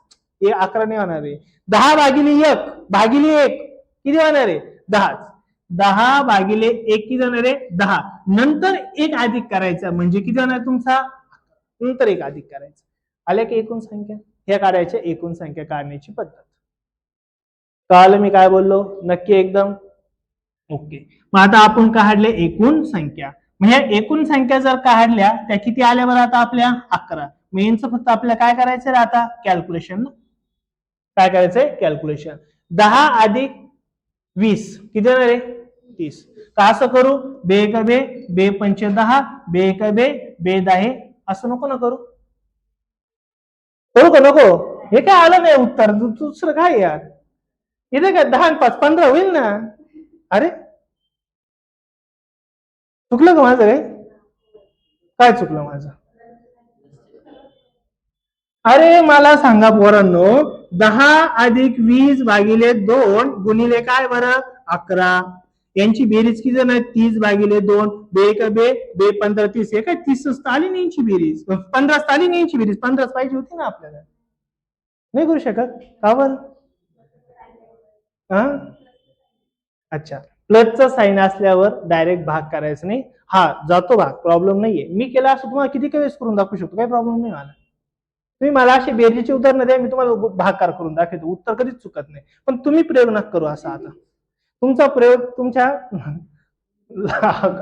हे 11 नाही होणार आहे. 10 भागिले 1 भागिले 1 किती होणार आहे? 10च. 10 भागिले 1 किती होणार आहे? 10. नंतर 1 अधिक करायचा म्हणजे किती होणार तुमचा? नंतर 1 अधिक करायचा. आल्या की एकूण संख्या? हे काढायचे एकूण संख्या काढण्याची पद्धत. कळलं मी काय बोललो? नक्की एकदम ओके. मग आता आपण काढले एकूण संख्या. मग ह्या एकूण संख्या जर काढल्या त्या किती आल्या बरं आता आपल्या? 11. मग यांचं फक्त आपल्याला काय करायचं आता? कॅल्क्युलेशन. काय करायचंय? कॅल्क्युलेशन. 10 अधिक 20 किती होणार आहे? 30. का असं करू? बे एक बे, बे पंचे 10, बे एक बे, बे 10 असं नको ना करू? करू का नको? हे काय आलं नाही उत्तर, दुसरं काय यार? इथे काय 10 आणि 5 15 होईल ना? अरे चुकलं का माझं? काय चुकलं माझं? अरे मला सांगा पोरांनो, 10 अधिक 20 भागिले 2 गुणिले काय बरं? 11. यांची बेरीज किती जण? 30 भागिले 2, बे एक बे, बे 15 30. हे काय 30 आली नाही यांची बेरीज, 15 आली नाही यांची बेरीज, 15 पाहिजे होती ना आपल्याला. नाही करू शकत का बरं? अच्छा, प्लसचा साईन असल्यावर डायरेक्ट भाग करायचं नाही. हा जातो भाग, प्रॉब्लेम नाहीये. मी केला असं तुम्हाला किती वेळेस करून दाखवू शकतो, काही प्रॉब्लेम नाही मला. तुम्ही मला अशी बेरजेची उदाहरणं द्या, मी तुम्हाला भागाकार करून दाखवतो, उत्तर कधीच चुकत नाही. पण तुम्ही प्रयोग नका करू असा. आता तुमचा प्रयोग तुमच्या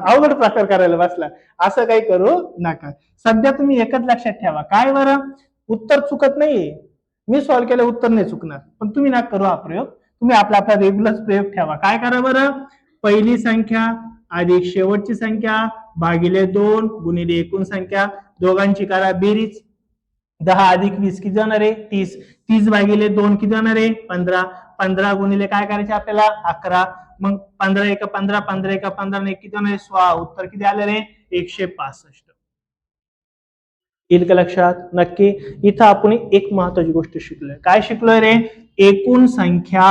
अवघड प्रकार करायला बसला, असं काही करू नका. सध्या तुम्ही एकच लक्षात ठेवा, काय बरं? उत्तर चुकत नाहीये. मी सॉल्व्ह केलं उत्तर नाही चुकणार, पण तुम्ही नका करू हा प्रयोग. तुम्ही आपला आपला रेग्युलर प्रयोग ठेवा. काय करा बरं? पहिली संख्या अधिक शेवटची संख्या भागिले 2 गुणिले एकूण संख्या, दोघांची करा बेरीज. 10 अधिक 20 किती जाणार आहे? 30. 30 भागिले 2 किती जाणार आहे? 15. 15 गुणिले काय करायचे आपल्याला? 11. मग 15 एक 15, 15 एक 15 किती जाणार आहे? 16. उत्तर किती आले रे? 165. येईल का लक्षात? नक्की. इथं आपण एक महत्वाची गोष्ट शिकलोय. काय शिकलोय रे? एकूण संख्या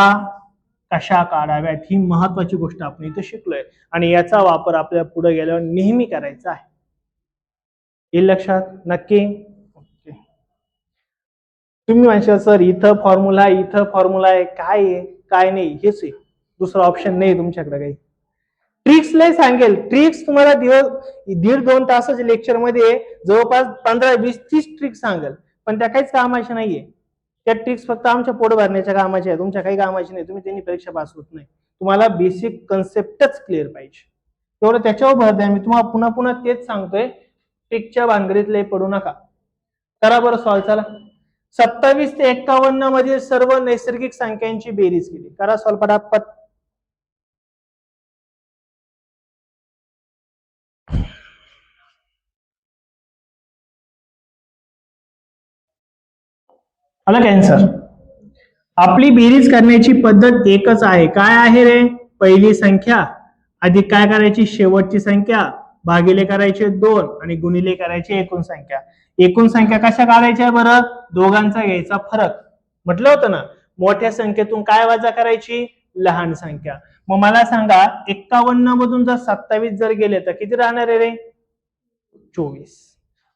कशा काढाव्यात ही महत्वाची गोष्ट आपण इथे शिकलोय, आणि याचा वापर आपल्याला पुढे गेल्यावर नेहमी करायचा आहे. येईल लक्षात? नक्की. तुम्ही म्हणशाल सर इथं फॉर्म्युला आहे, काय आहे काय नाही, हेच आहे, दुसरा ऑप्शन नाही तुमच्याकडे काही. ट्रिक्स लय सांगेल, ट्रिक्स तुम्हाला दिवस 1.5-2 तासाच्या लेक्चर मध्ये जवळपास 15-20-30 ट्रिक्स सांगेल, पण त्या काहीच कामाच्या नाहीये. त्या ट्रिक्स फक्त आमच्या पोट भरण्याच्या कामाच्या आहे, तुमच्या काही कामाची नाही. तुम्ही त्यांनी परीक्षा पास होत नाही. तुम्हाला बेसिक कन्सेप्टच क्लिअर पाहिजे, तेवढं त्याच्यावर भर द्या. मी तुम्हाला पुन्हा पुन्हा तेच सांगतोय, ट्रिकच्या भानगडीत लय पडू नका. करा बरं सॉल्व. चला, 27 ते 51 मध्ये सर्व नैसर्गिक संख्यांची बेरीज केली. करा सॉल्व पटापट. आला कॅन्सर. आपली बेरीज करण्याची पद्धत एकच आहे. काय आहे रे? पहिली संख्या अधिक काय करायची शेवटची संख्या भागिले करायचे 2 आणि गुणिले करायची एकूण संख्या. एकूण संख्या कशा काढायच्या बरं? दोघांचा घ्यायचा फरक. म्हटलं होतं ना, मोठ्या संख्येतून काय वजा करायची? लहान संख्या. मग मला सांगा 51 मधून जर 27 जर गेले तर किती राहणार आहे रे? 24.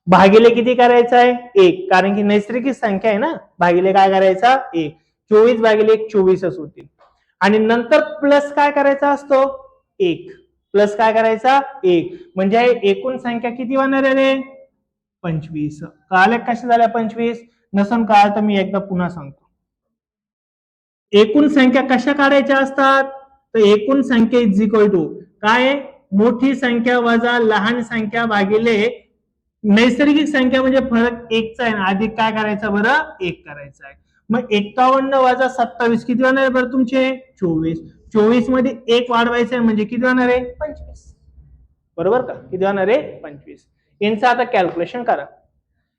भागिले किती करायचं आहे? 1, कारण की नैसर्गिक संख्या आहे ना, भागिले काय करायचा? 1. 24 भागिले 1 24च होतील. आणि नंतर प्लस काय करायचा असतो? 1. प्लस काय करायचा? 1. म्हणजे एकूण संख्या किती होणार आहे रे? 25. कळालं कशा झाल्या 25? नसन कळालं तर मी एकदा पुन्हा सांगतो. एकूण संख्या कशा काढायच्या असतात? तर एकूण संख्या इज इक्वल टू काय? मोठी संख्या वजा लहान संख्या भागिले नैसर्गिक संख्या म्हणजे फरक 1चा आहे. अधिक काय करायचा बरं? 1 करायचा आहे. मग 51 वजा 27 किती होणार आहे बरं तुमचे? 24. 24 मध्ये 1 वाढवायचं आहे म्हणजे किती होणार आहे? 25. बरोबर का? किती होणार आहे? 25. यांचं आता कॅल्क्युलेशन करा.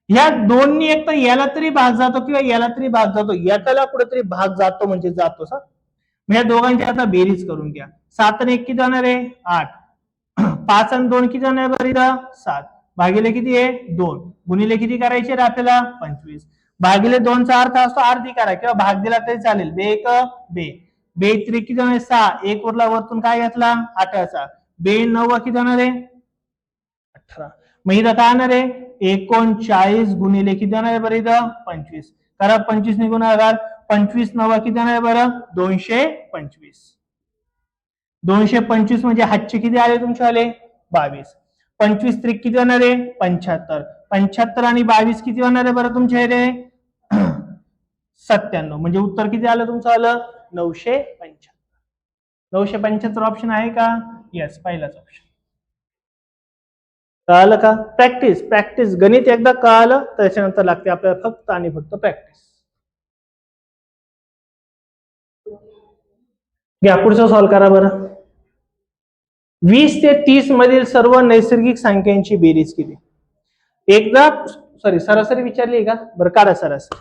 या दोन्ही एक तर याला तरी भाग जातो किंवा याला तरी भाग जातो, याला कुठेतरी भाग जातो म्हणजे जातो. या दोघांची आता बेरीज करून घ्या. 7 आणि 1 किती होणार आहे? 8. 5 आणि 2 किती होणार बरं? 7. भागिले किती आहे? 2. गुणिले किती करायचे आपल्याला? 25. भागिले 2चा अर्थ असतो अर्धी करा किंवा भाग दिला तरी चालेल. बे एक बे. बे त्रिक किती होणार? 6. 1 उरला वरतून काय घेतला? 8चा. बे 9 किती होणार आहे? 18. मग इथं काय येणार आहे? 39 गुणिले किती होणार आहे बरं इथं? 25. करा 25 ने गुणाकार. 25 9 किती होणार आहे बरं? 225. 225 म्हणजे हातचे किती आले तुमचे आले? 22. 25 त्रिक किती होणार आहे? 75. 75 आणि 22 किती होणार आहे बरं तुमचे रे? 97. म्हणजे उत्तर किती आलं तुमचं? आलं 975. 975 ऑप्शन आहे का? येस, पहिलाच ऑप्शन. कळालं का? Practice practice. गणित एकदा कळालं त्याच्यानंतर लागते आपल्याला फक्त आणि फक्त प्रॅक्टिस. घ्या पुढचं सॉल्व करा बरं. 20 ते 30 मधील सर्व नैसर्गिक संख्यांची बेरीज किती? एकदा सरासरी विचारली का? बरं काढा सरासरी.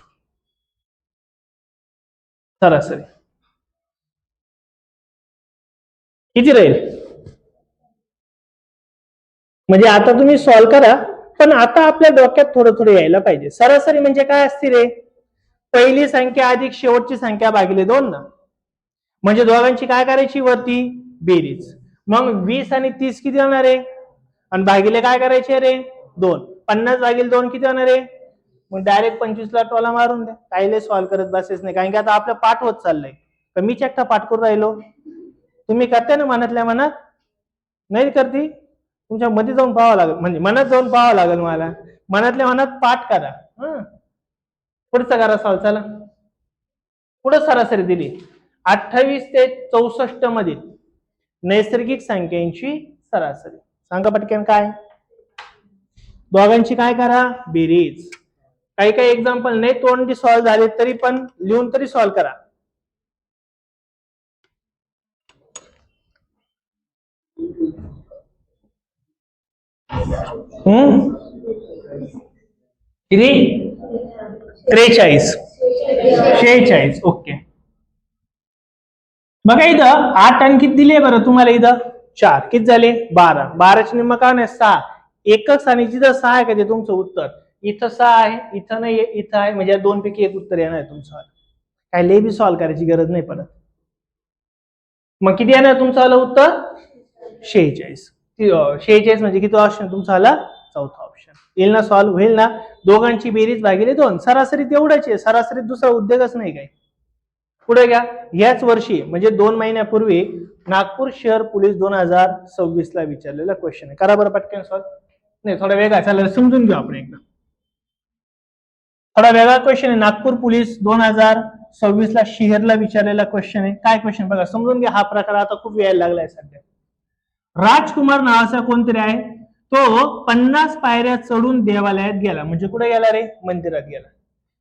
सरासरी किती राहील? म्हणजे आता तुम्ही सॉल्व करा, पण आता आपल्या डोक्यात थोडं थोडं यायला पाहिजे. सरासरी म्हणजे काय असते रे? पहिली संख्या अधिक शेवटची संख्या भागिले 2 ना. म्हणजे दोघांची काय करायची वरती? बेरीज. मग 20 आणि 30 किती होणार आहे? आणि भागिले काय करायचे रे? 2. 50 भागिले 2 किती होणार आहे? मग डायरेक्ट 25 ला टोला मारून द्या. काहीले सॉल्व करत बसायच नाही, कारण की आता आपलं पाठ होत चाललंय. तर मीच एकटा पाठ करून राहिलो. तुम्ही करते ना मनातल्या मनात? नाही करते? तुमच्या मध्ये जाऊन पाहावं लागेल, म्हणजे मनात जाऊन पाहावं लागेल मला. मनातल्या मनात पाठ करा. पुढचं करा सॉल्व. चला पुढं सरासरी दिली 28 ते 64 मधील नैसर्गिक संख्यांची सरासरी सांगा पटकन. काय दोघांची काय करा? बेरीज. काही काही एक्झाम्पल नाही तोंडी सॉल्व झाले तरी पण लिहून तरी सॉल्व करा. किती? 43 46. ओके. बघा इथं 8 आणि किती दिले बरं तुम्हाला? इथं 4. किती झाले? 12. 12चे निम्म काय नाही? 6. एकच आणि जिथं 6 आहे का ते तुमचं उत्तर. इथं 6 आहे, इथं नाही, इथं आहे, म्हणजे 2 पैकी एक उत्तर येणार आहे तुमचं. काय लय बी सॉल्व करायची गरज नाही पडत. मग किती येणार तुमचं आलं उत्तर? 46. 46 म्हणजे किती ऑप्शन तुमचा आला? चौथा ऑप्शन. येईल ना सॉल्व? होईल ना? दोघांची बेरीज भागिले 2. सरासरी तेवढाच आहे. सरासरीत दुसरा उद्योगच नाही काय. पुढे घ्या. याच वर्षी म्हणजे 2 महिन्यापूर्वी नागपूर शहर पोलीस 2026 ला विचारलेला क्वेश्चन आहे. करा बरं पटकन सॉल्व. नाही थोडा वेगळा चालेल, समजून घेऊ आपण एकदा. थोडा वेगळा क्वेश्चन आहे. नागपूर पोलीस 2026 ला शहरला विचारलेला क्वेश्चन आहे. काय क्वेश्चन बघा, समजून घ्या. हा प्रकार आता खूप यायला लागलाय सध्या. राजकुमार नावाचा कोणतरी आहे, तो 50 पायऱ्या चढून देवालयात गेला. म्हणजे कुठे गेला रे? मंदिरात गेला.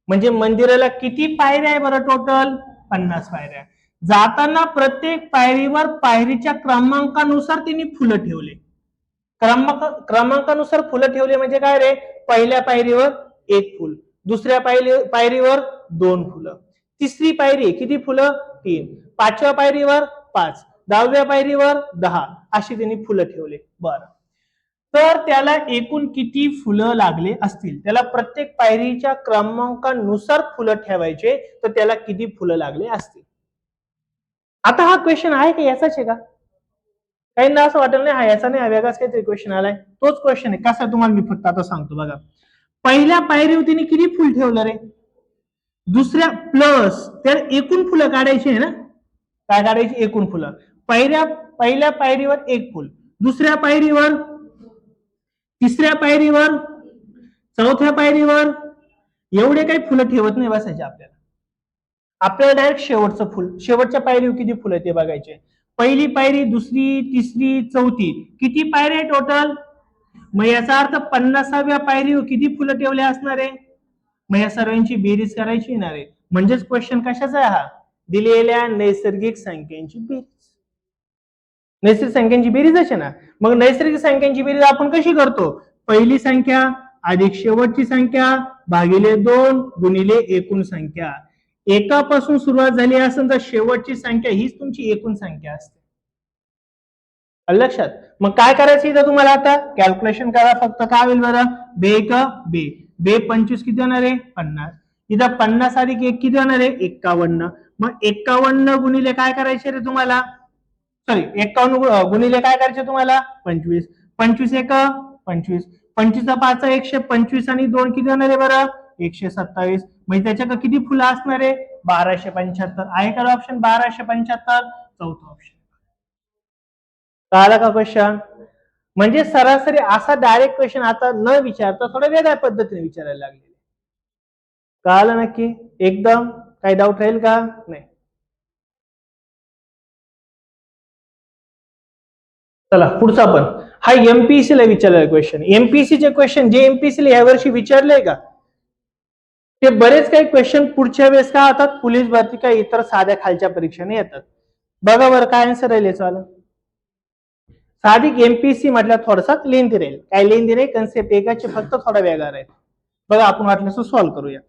म्हणजे मंदिराला किती पायऱ्या आहे बरं? टोटल 50 पायऱ्या. जाताना प्रत्येक पायरीवर पायरीच्या क्रमांकानुसार त्यांनी फुलं ठेवले. क्रमांकानुसार फुलं ठेवले म्हणजे काय रे? पहिल्या पायरीवर 1 फुल, दुसऱ्या पायरीवर 2 फुलं, तिसरी पायरी किती फुलं? 3, 5व्या पायरीवर 5, 10व्या पायरीवर 10 अशी त्यांनी फुलं ठेवले. बरं, तर त्याला एकूण किती फुलं लागले असतील? त्याला प्रत्येक पायरीच्या क्रमांकानुसार फुलं ठेवायचे, तर त्याला किती फुलं लागले असतील? आता हा क्वेश्चन आहे का याचाच आहे का? काहींना असं वाटेल नाही हा याचा नाही, हा वेगळाच काहीतरी क्वेश्चन आलाय. तोच क्वेश्चन आहे. कसा तुम्हाला मी फक्त आता सांगतो बघा. पहिल्या पायरीवर तिने किती फुल ठेवलं रे? दुसऱ्या प्लस त्या एकूण फुलं काढायची आहे ना, काय काढायची? एकूण फुलं. पहिल्या पायरीवर एक फुल, दुसऱ्या पायरीवर, तिसऱ्या पायरीवर, चौथ्या पायरीवर एवढे काही फुलं ठेवत नाही बसायचे आपल्याला. आपल्याला डायरेक्ट शेवटचं फुल, शेवटच्या पायरीवर किती फुलं ते बघायचे. पहिली पायरी, दुसरी, तिसरी, चौथी, किती पायरी आहे टोटल? मग याचा अर्थ 50व्या पायरीवर किती फुलं ठेवले असणार आहे? मग या सर्वांची बेरीज करायची येणार आहे. म्हणजेच क्वेश्चन कशाचा आहे हा? दिलेल्या नैसर्गिक संख्यांची बेरीज. नैसर्गिक संख्यांची बेरीज आहे ना. मग नैसर्गिक संख्यांची बेरीज आपण कशी करतो? पहिली संख्या अधिक शेवटची संख्या भागिले 2 गुणिले एकूण संख्या. एकापासून सुरुवात झाली असेल तर शेवटची संख्या हीच तुमची एकूण संख्या असते. लक्षात? मग काय करायचं इथं तुम्हाला? आता कॅल्क्युलेशन करा फक्त. काय होईल बरं? बे का बे, बे 25 किती होणार आहे? 50. इथं 50 अधिक 1 किती होणार आहे? 51. मग 51 गुणिले काय करायचे रे तुम्हाला? सॉरी, 51 गुणिले काय करायचे तुम्हाला? 25. 25 एक 25, 25 5 125 आणि 2 किती होणार आहे बरं? 127. म्हणजे त्याच्याकडे किती फुलं असणार आहे? 1275. आहे का ऑप्शन 1275? चौथा ऑप्शन. कळालं का क्वेश्चन? म्हणजे सरासरी असा डायरेक्ट क्वेश्चन आता न विचारता थोड्या वेगळ्या पद्धतीने विचारायला लागले. कळालं नक्की? एकदम काही डाऊट राहील का? नाही. चला पुढचा पण हा एमपीएससी ला विचारलेला क्वेश्चन. एमपीएससी चे क्वेश्चन जे एमपीएससी ला यावर्षी विचारले का, ते बरेच काही क्वेश्चन पुढच्या वेळेस काय होतात? पोलीस भरती काय इतर साध्या खालच्या परीक्षाने येतात. बघा बरं काय आन्सर राहील याचं. साधिक एमपीएससी म्हटलं थोडासा लेंथी राहील. काय लेंथी नाही, कन्सेप्ट एकाचे फक्त थोडा वेगळा राहील. बघा आपण वाटलं सॉल्व्ह करूयात.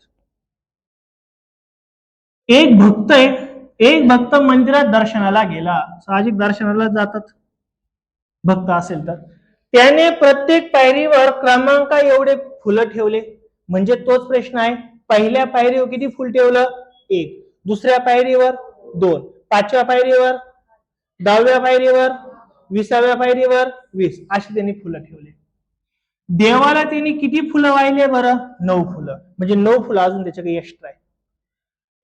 एक भक्त मंदिरात दर्शनाला गेला. साहजिक दर्शनाला जातात भक्त असेल तर. त्याने प्रत्येक पायरीवर क्रमांक एवढे फुलं ठेवले. म्हणजे तोच प्रश्न आहे. पहिल्या पायरीवर किती फुल ठेवलं? 1. दुसऱ्या पायरीवर 2. 5व्या पायरीवर, 10व्या पायरीवर, 20व्या पायरीवर 20 अशी त्यांनी फुलं ठेवले. देवाला त्यांनी किती फुलं वाहिले बरं? 9 फुलं. म्हणजे 9 फुलं अजून त्याच्याकडे एक्स्ट्रा आहे.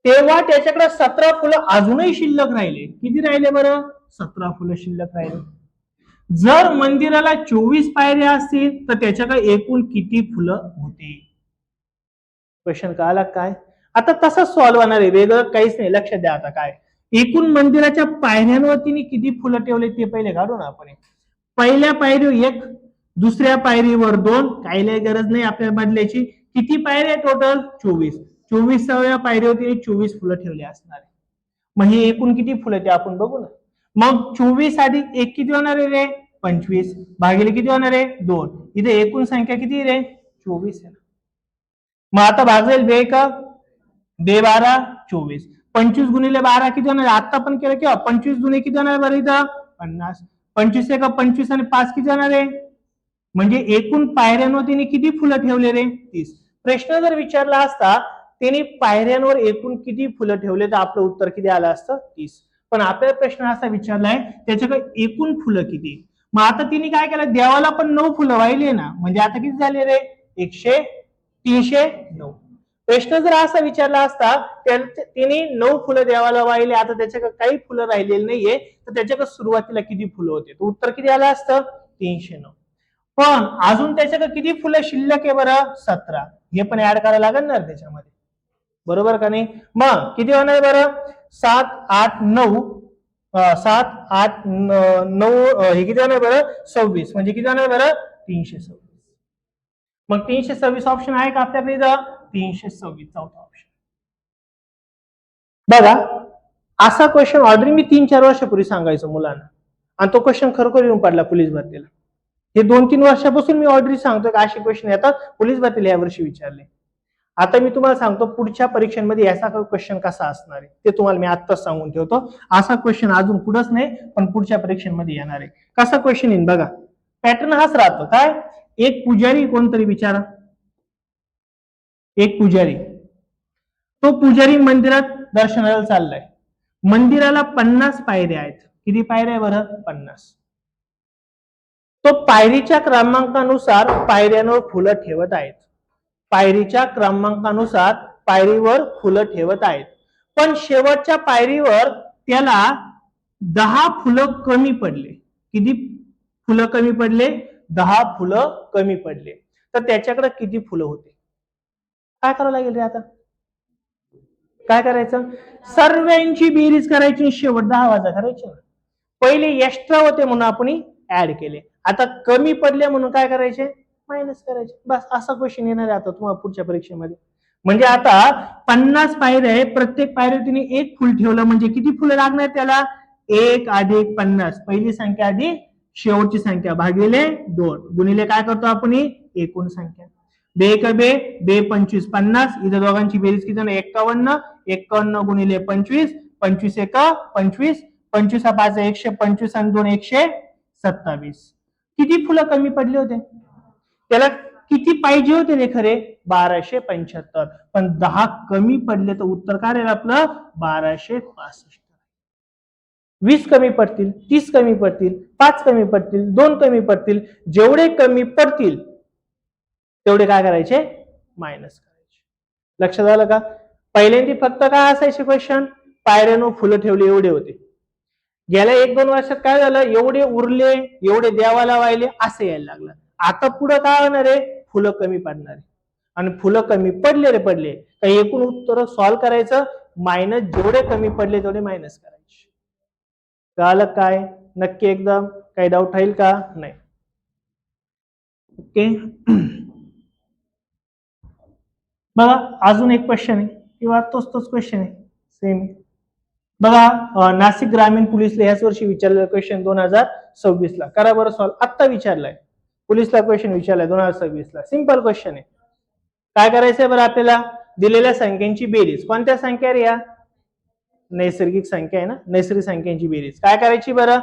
तेव्हा त्याच्याकडे 17 फुलं अजूनही शिल्लक राहिले. किती राहिले बरं? 17 फुलं शिल्लक राहिले. जर मंदिराला 24 पायऱ्या असतील तर त्याच्याकडे एकूण किती फुलं होते? क्वेश्चन कळाला काय? आता तसं सॉल्व्ह होणार आहे, वेगळं काहीच नाही. लक्षात द्या आता काय. एकूण मंदिराच्या पायऱ्यांवरती किती फुलं ठेवले ते पहिले काढू ना आपण. पहिल्या पायरीवर 1, दुसऱ्या पायरीवर 2, काही गरज नाही आपल्याला बदलायची. किती पायऱ्या टोटल? 24. 24व्या पायरीवर 24 फुलं ठेवली असणार. मग हे एकूण किती फुलं ते आपण बघू ना. मग 24 अधिक 1 किती होणार आहे रे? 25 भागिले किती होणार आहे? 2. इथे एकूण संख्या किती रे? 24 आहे. मग आता भागेल बे का बे 12 24. 25 गुणिले 12 किती होणार? आता पण केलं किंवा 25 गुणे किती होणार बरं इथं? 50. 25 एक 25 आणि 5 किती होणार आहे? म्हणजे एकूण पायऱ्यांवर तिने किती फुलं ठेवले रे? 30. प्रश्न जर विचारला असता त्यांनी पायऱ्यांवर एकूण किती फुलं ठेवले तर आपलं उत्तर किती आलं असतं? 30. पण आपल्याला प्रश्न असा विचारलाय त्याच्याकडे एकूण फुलं किती. मग आता तिने काय केलं? देवाला पण 9 फुलं वाहिले ना. म्हणजे आता किती झाले रे? 309. प्रश्न जर असा विचारला असता तिने 9 फुलं देवाला वाहिले, आता त्याच्याकडे काही फुलं राहिलेली नाहीये तर त्याच्याकडे सुरुवातीला किती फुलं होते? तर उत्तर किती आलं असतं? 309. पण अजून त्याच्याकडे किती फुलं शिल्लक आहे बरं? 17. हे पण ऍड करायला लागेल ना त्याच्यामध्ये, बरोबर का नाही? मग किती होणार बरं? 7 8 9 7 8 9 हे किती होणार बरं? 26. म्हणजे किती होणार बरं? 326. मग 326 ऑप्शन आहे का आपल्याकडे? 326 चौथा ऑप्शन. बघा असा क्वेश्चन ऑलरेडी मी 3-4 वर्षापूर्वी सांगायचो मुलांना, आणि तो क्वेश्चन खरोखर येऊन पडला पोलीस भरतीला. हे 2-3 वर्षापासून मी ऑलरेडी सांगतोय की असे क्वेश्चन येतात पोलीस भरतीला यावर्षी विचारले. आता मी तुम्हाला सांगतो पुढच्या परीक्षेमध्ये याचा क्वेश्चन कसा असणार आहे ते तुम्हाला मी आत्ताच सांगून ठेवतो. असा क्वेश्चन अजून पुढेच नाही पण पुढच्या परीक्षेमध्ये येणार आहे. कसा क्वेश्चन येईल बघा. पॅटर्न हाच राहतो. काय? एक पुजारी कोणतरी विचारा. एक पुजारी, तो पुजारी मंदिरात दर्शनाला चाललाय. मंदिराला 50 पायऱ्या आहेत. किती पायऱ्या आहे बरं? 50. तो पायरीच्या क्रमांकानुसार पायऱ्यांवर फुलं ठेवत आहेत. पायरीच्या क्रमांकानुसार पायरीवर फुलं ठेवत आहेत. पण शेवटच्या पायरीवर त्याला 10 फुलं कमी पडले. किती फुलं कमी पडले? 10 फुलं कमी पडले. तर त्याच्याकडे किती फुलं होते? काय करावं लागेल रे आता? काय करायचं? सर्वांची बेरीज करायची, शेवट 10 वजा करायची ना. पहिले एक्स्ट्रा होते म्हणून आपण ऍड केले, आता कमी पडले म्हणून काय करायचे? मायनस करायचे. बस असा क्वेश्चन येणार आहे आता तुम्हाला पुढच्या परीक्षेमध्ये. म्हणजे आता 50 पायऱ्या आहे, प्रत्येक पायरीवर तिने एक फुल ठेवलं म्हणजे किती फुलं लागणार त्याला? 1 अधिक 50. पहिली संख्या अधिक शेवटची संख्या भागिले 2 गुणिले काय करतो आपण? एकूण संख्या. बे एक बे, बे 25 50. इथं दोघांची बेरीज किती? 51. 51 गुणिले 25. 25 एक 25. 25 हा 5 125 आणि 2 127. किती फुलं कमी पडले होते? त्याला किती पाहिजे होते रे खरे? 1275. पण 10 कमी पडले तर उत्तर काय राहील आपलं? 1265. 20 कमी पडतील, 30 कमी पडतील, 5 कमी पडतील, 2 कमी पडतील. जेवढे कमी पडतील तेवढे काय करायचे? मायनस करायचे. लक्षात आलं का? पहिल्यांदा फक्त काय असायचे क्वेश्चन? पायऱ्यांवर फुलं ठेवली एवढे होते. गेल्या 1-2 वर्षात काय झालं? एवढे उरले, एवढे देवाला वाहिले असं यायला लागलं. आता पुढे काय होणार आहे? फुलं कमी पडणार आहे. आणि फुलं कमी पडले रे पडले तर एकूण उत्तर सॉल्व्ह करायचं. मायनस जेवढे कमी पडले तेवढे मायनस करायचे. कळलं काय? नक्की एकदम काही डाऊट राहील का? नाही. ओके. बघा अजून एक क्वेश्चन आहे किंवा तोच क्वेश्चन आहे सेम. बघा नाशिक ग्रामीण पोलीसला याच वर्षी विचारलेला क्वेश्चन 2026 ला. करा बरं सॉल्व्ह. आत्ता विचारलाय पोलीसला क्वेश्चन, विचारलाय 2026 ला. सिंपल क्वेश्चन आहे. काय करायचंय बरं आपल्याला? दिलेल्या संख्यांची बेरीज. कोणत्या संख्या रे? या नैसर्गिक संख्या आहे ना, नैसर्गिक संख्यांची बेरीज काय करायची बरं?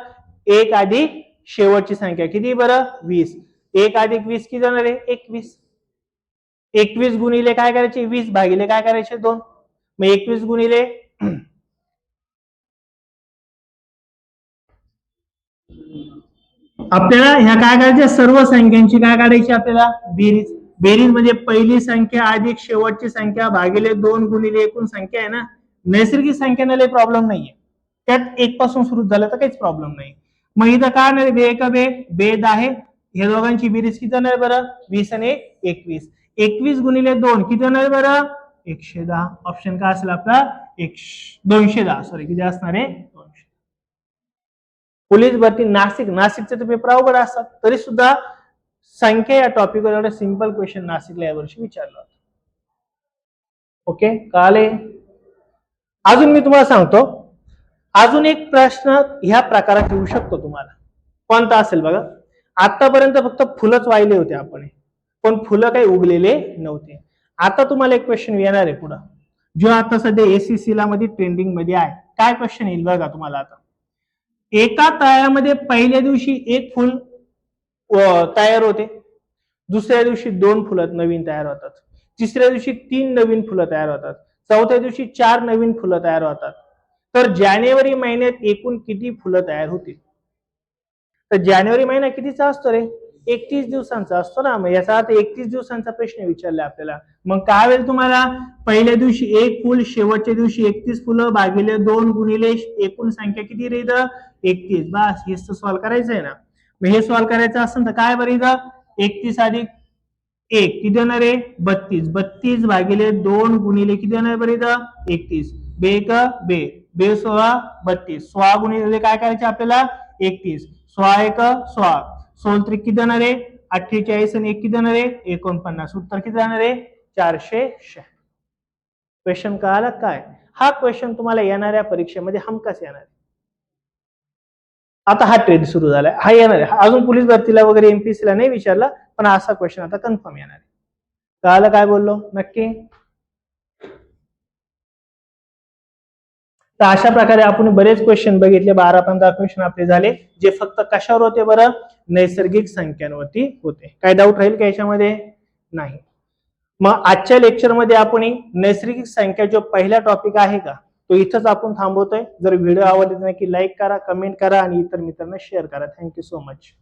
1 अधिक शेवटची संख्या किती बरं? 20. 1 अधिक 20 किती जाणार आहे? 21. 21 गुणिले काय करायचे? 20 भागिले काय करायचे? 2. मग 21 गुणिले आपल्याला ह्या काय करायचे? सर्व संख्यांची काय काढायची आपल्याला? बेरीज. बेरीज म्हणजे पहिली संख्या अधिक शेवटची संख्या भागिले 2 गुणिले एकूण संख्या आहे ना. नैसर्गिक संख्येला प्रॉब्लेम नाहीये, त्यात 1 पासून सुरू झालं तर काहीच प्रॉब्लेम नाही. मग इथं काय नाही? बे एक बे, बे 10. हे दोघांची बेरीज किती होणार बरं? 20 आणि 21. 21 गुणिले 2 किती होणार बरं? 110. ऑप्शन काय असेल आपला? 210. सॉरी किती असणार आहे? 200. पोलीस भरती नाशिक. नाशिकचे तर पेपर अवघड असतात तरी सुद्धा संख्या या टॉपिकवर एवढा सिंपल क्वेश्चन नाशिकला यावर्षी विचारला होता. ओके कळाले? अजून मी तुम्हाला सांगतो, अजून एक प्रश्न ह्या प्रकारात येऊ शकतो तुम्हाला. कोणता असेल बघा. आतापर्यंत फक्त फुलंच वाहिले होते आपण, पण फुलं काही उगलेले नव्हते. आता तुम्हाला एक क्वेश्चन येणार आहे पुढं, जो आता सध्या एससीसी ला मध्ये ट्रेंडिंग मध्ये आहे. काय क्वेश्चन येईल बघा तुम्हाला आता. एका तळ्यामध्ये पहिल्या दिवशी 1 फुल तयार होते, दुसऱ्या दिवशी 2 फुलं नवीन तयार होतात, तिसऱ्या दिवशी 3 नवीन फुलं तयार होतात, चौथ्या दिवशी 4 नवीन फुलं तयार होतात. तर जानेवारी महिन्यात एकूण किती फुलं तयार होतील? तर जानेवारी महिना कितीचा असतो रे? 31 दिवसांचा असतो ना. मग याचा अर्थ 31 दिवसांचा प्रश्न विचारला आपल्याला. मग काय होईल तुम्हाला? पहिल्या दिवशी 1 फुल, शेवटच्या दिवशी 31 फुलं भागिले 2 गुणिले एकूण संख्या किती रे? 31. बस हेच तर सॉल्व्ह करायचं आहे ना. मग हे सॉल्व्ह करायचं असेल तर काय बरं? इथं 31 अधिक 1 किती होणार आहे? 32. 32 भागिले 2 गुणिले किती होणार बरं इथं? 31. बे एक बे, बे 16 32. 16 गुणिले काय करायचे आपल्याला? 31. 16 एक 16. 16 त्रिक किती होणार आहे? 48 आणि 1 किती होणार आहे? 49. उत्तर किती जाणार आहे? 496. क्वेश्चन कळाला काय? हा क्वेश्चन तुम्हाला येणाऱ्या परीक्षेमध्ये हमखास येणार आहे. आता हा ट्रेंड सुरू झालाय, हा येणार आहे. अजून पोलीस भरतीला वगैरे एमपीएससी ला नाही विचारला, पण असा क्वेश्चन आता कन्फर्म येणार आहे. कळालं काय बोललो? नक्की तर अशा प्रकारे आपण बरेच क्वेश्चन बघितले, 12-15 क्वेश्चन आपले झाले, जे फक्त कशावर होते बरं, नैसर्गिक संख्यांवरती होते. काय डाऊट राहील का याच्यामध्ये? नाही. मग आजच्या लेक्चरमध्ये आपण नैसर्गिक संख्या जो पहिला टॉपिक आहे का तो इथंच आपण थांबवतोय. जर व्हिडिओ आवडला नक्की लाईक करा, कमेंट करा आणि इतर मित्रांना शेअर करा. Thank you so much.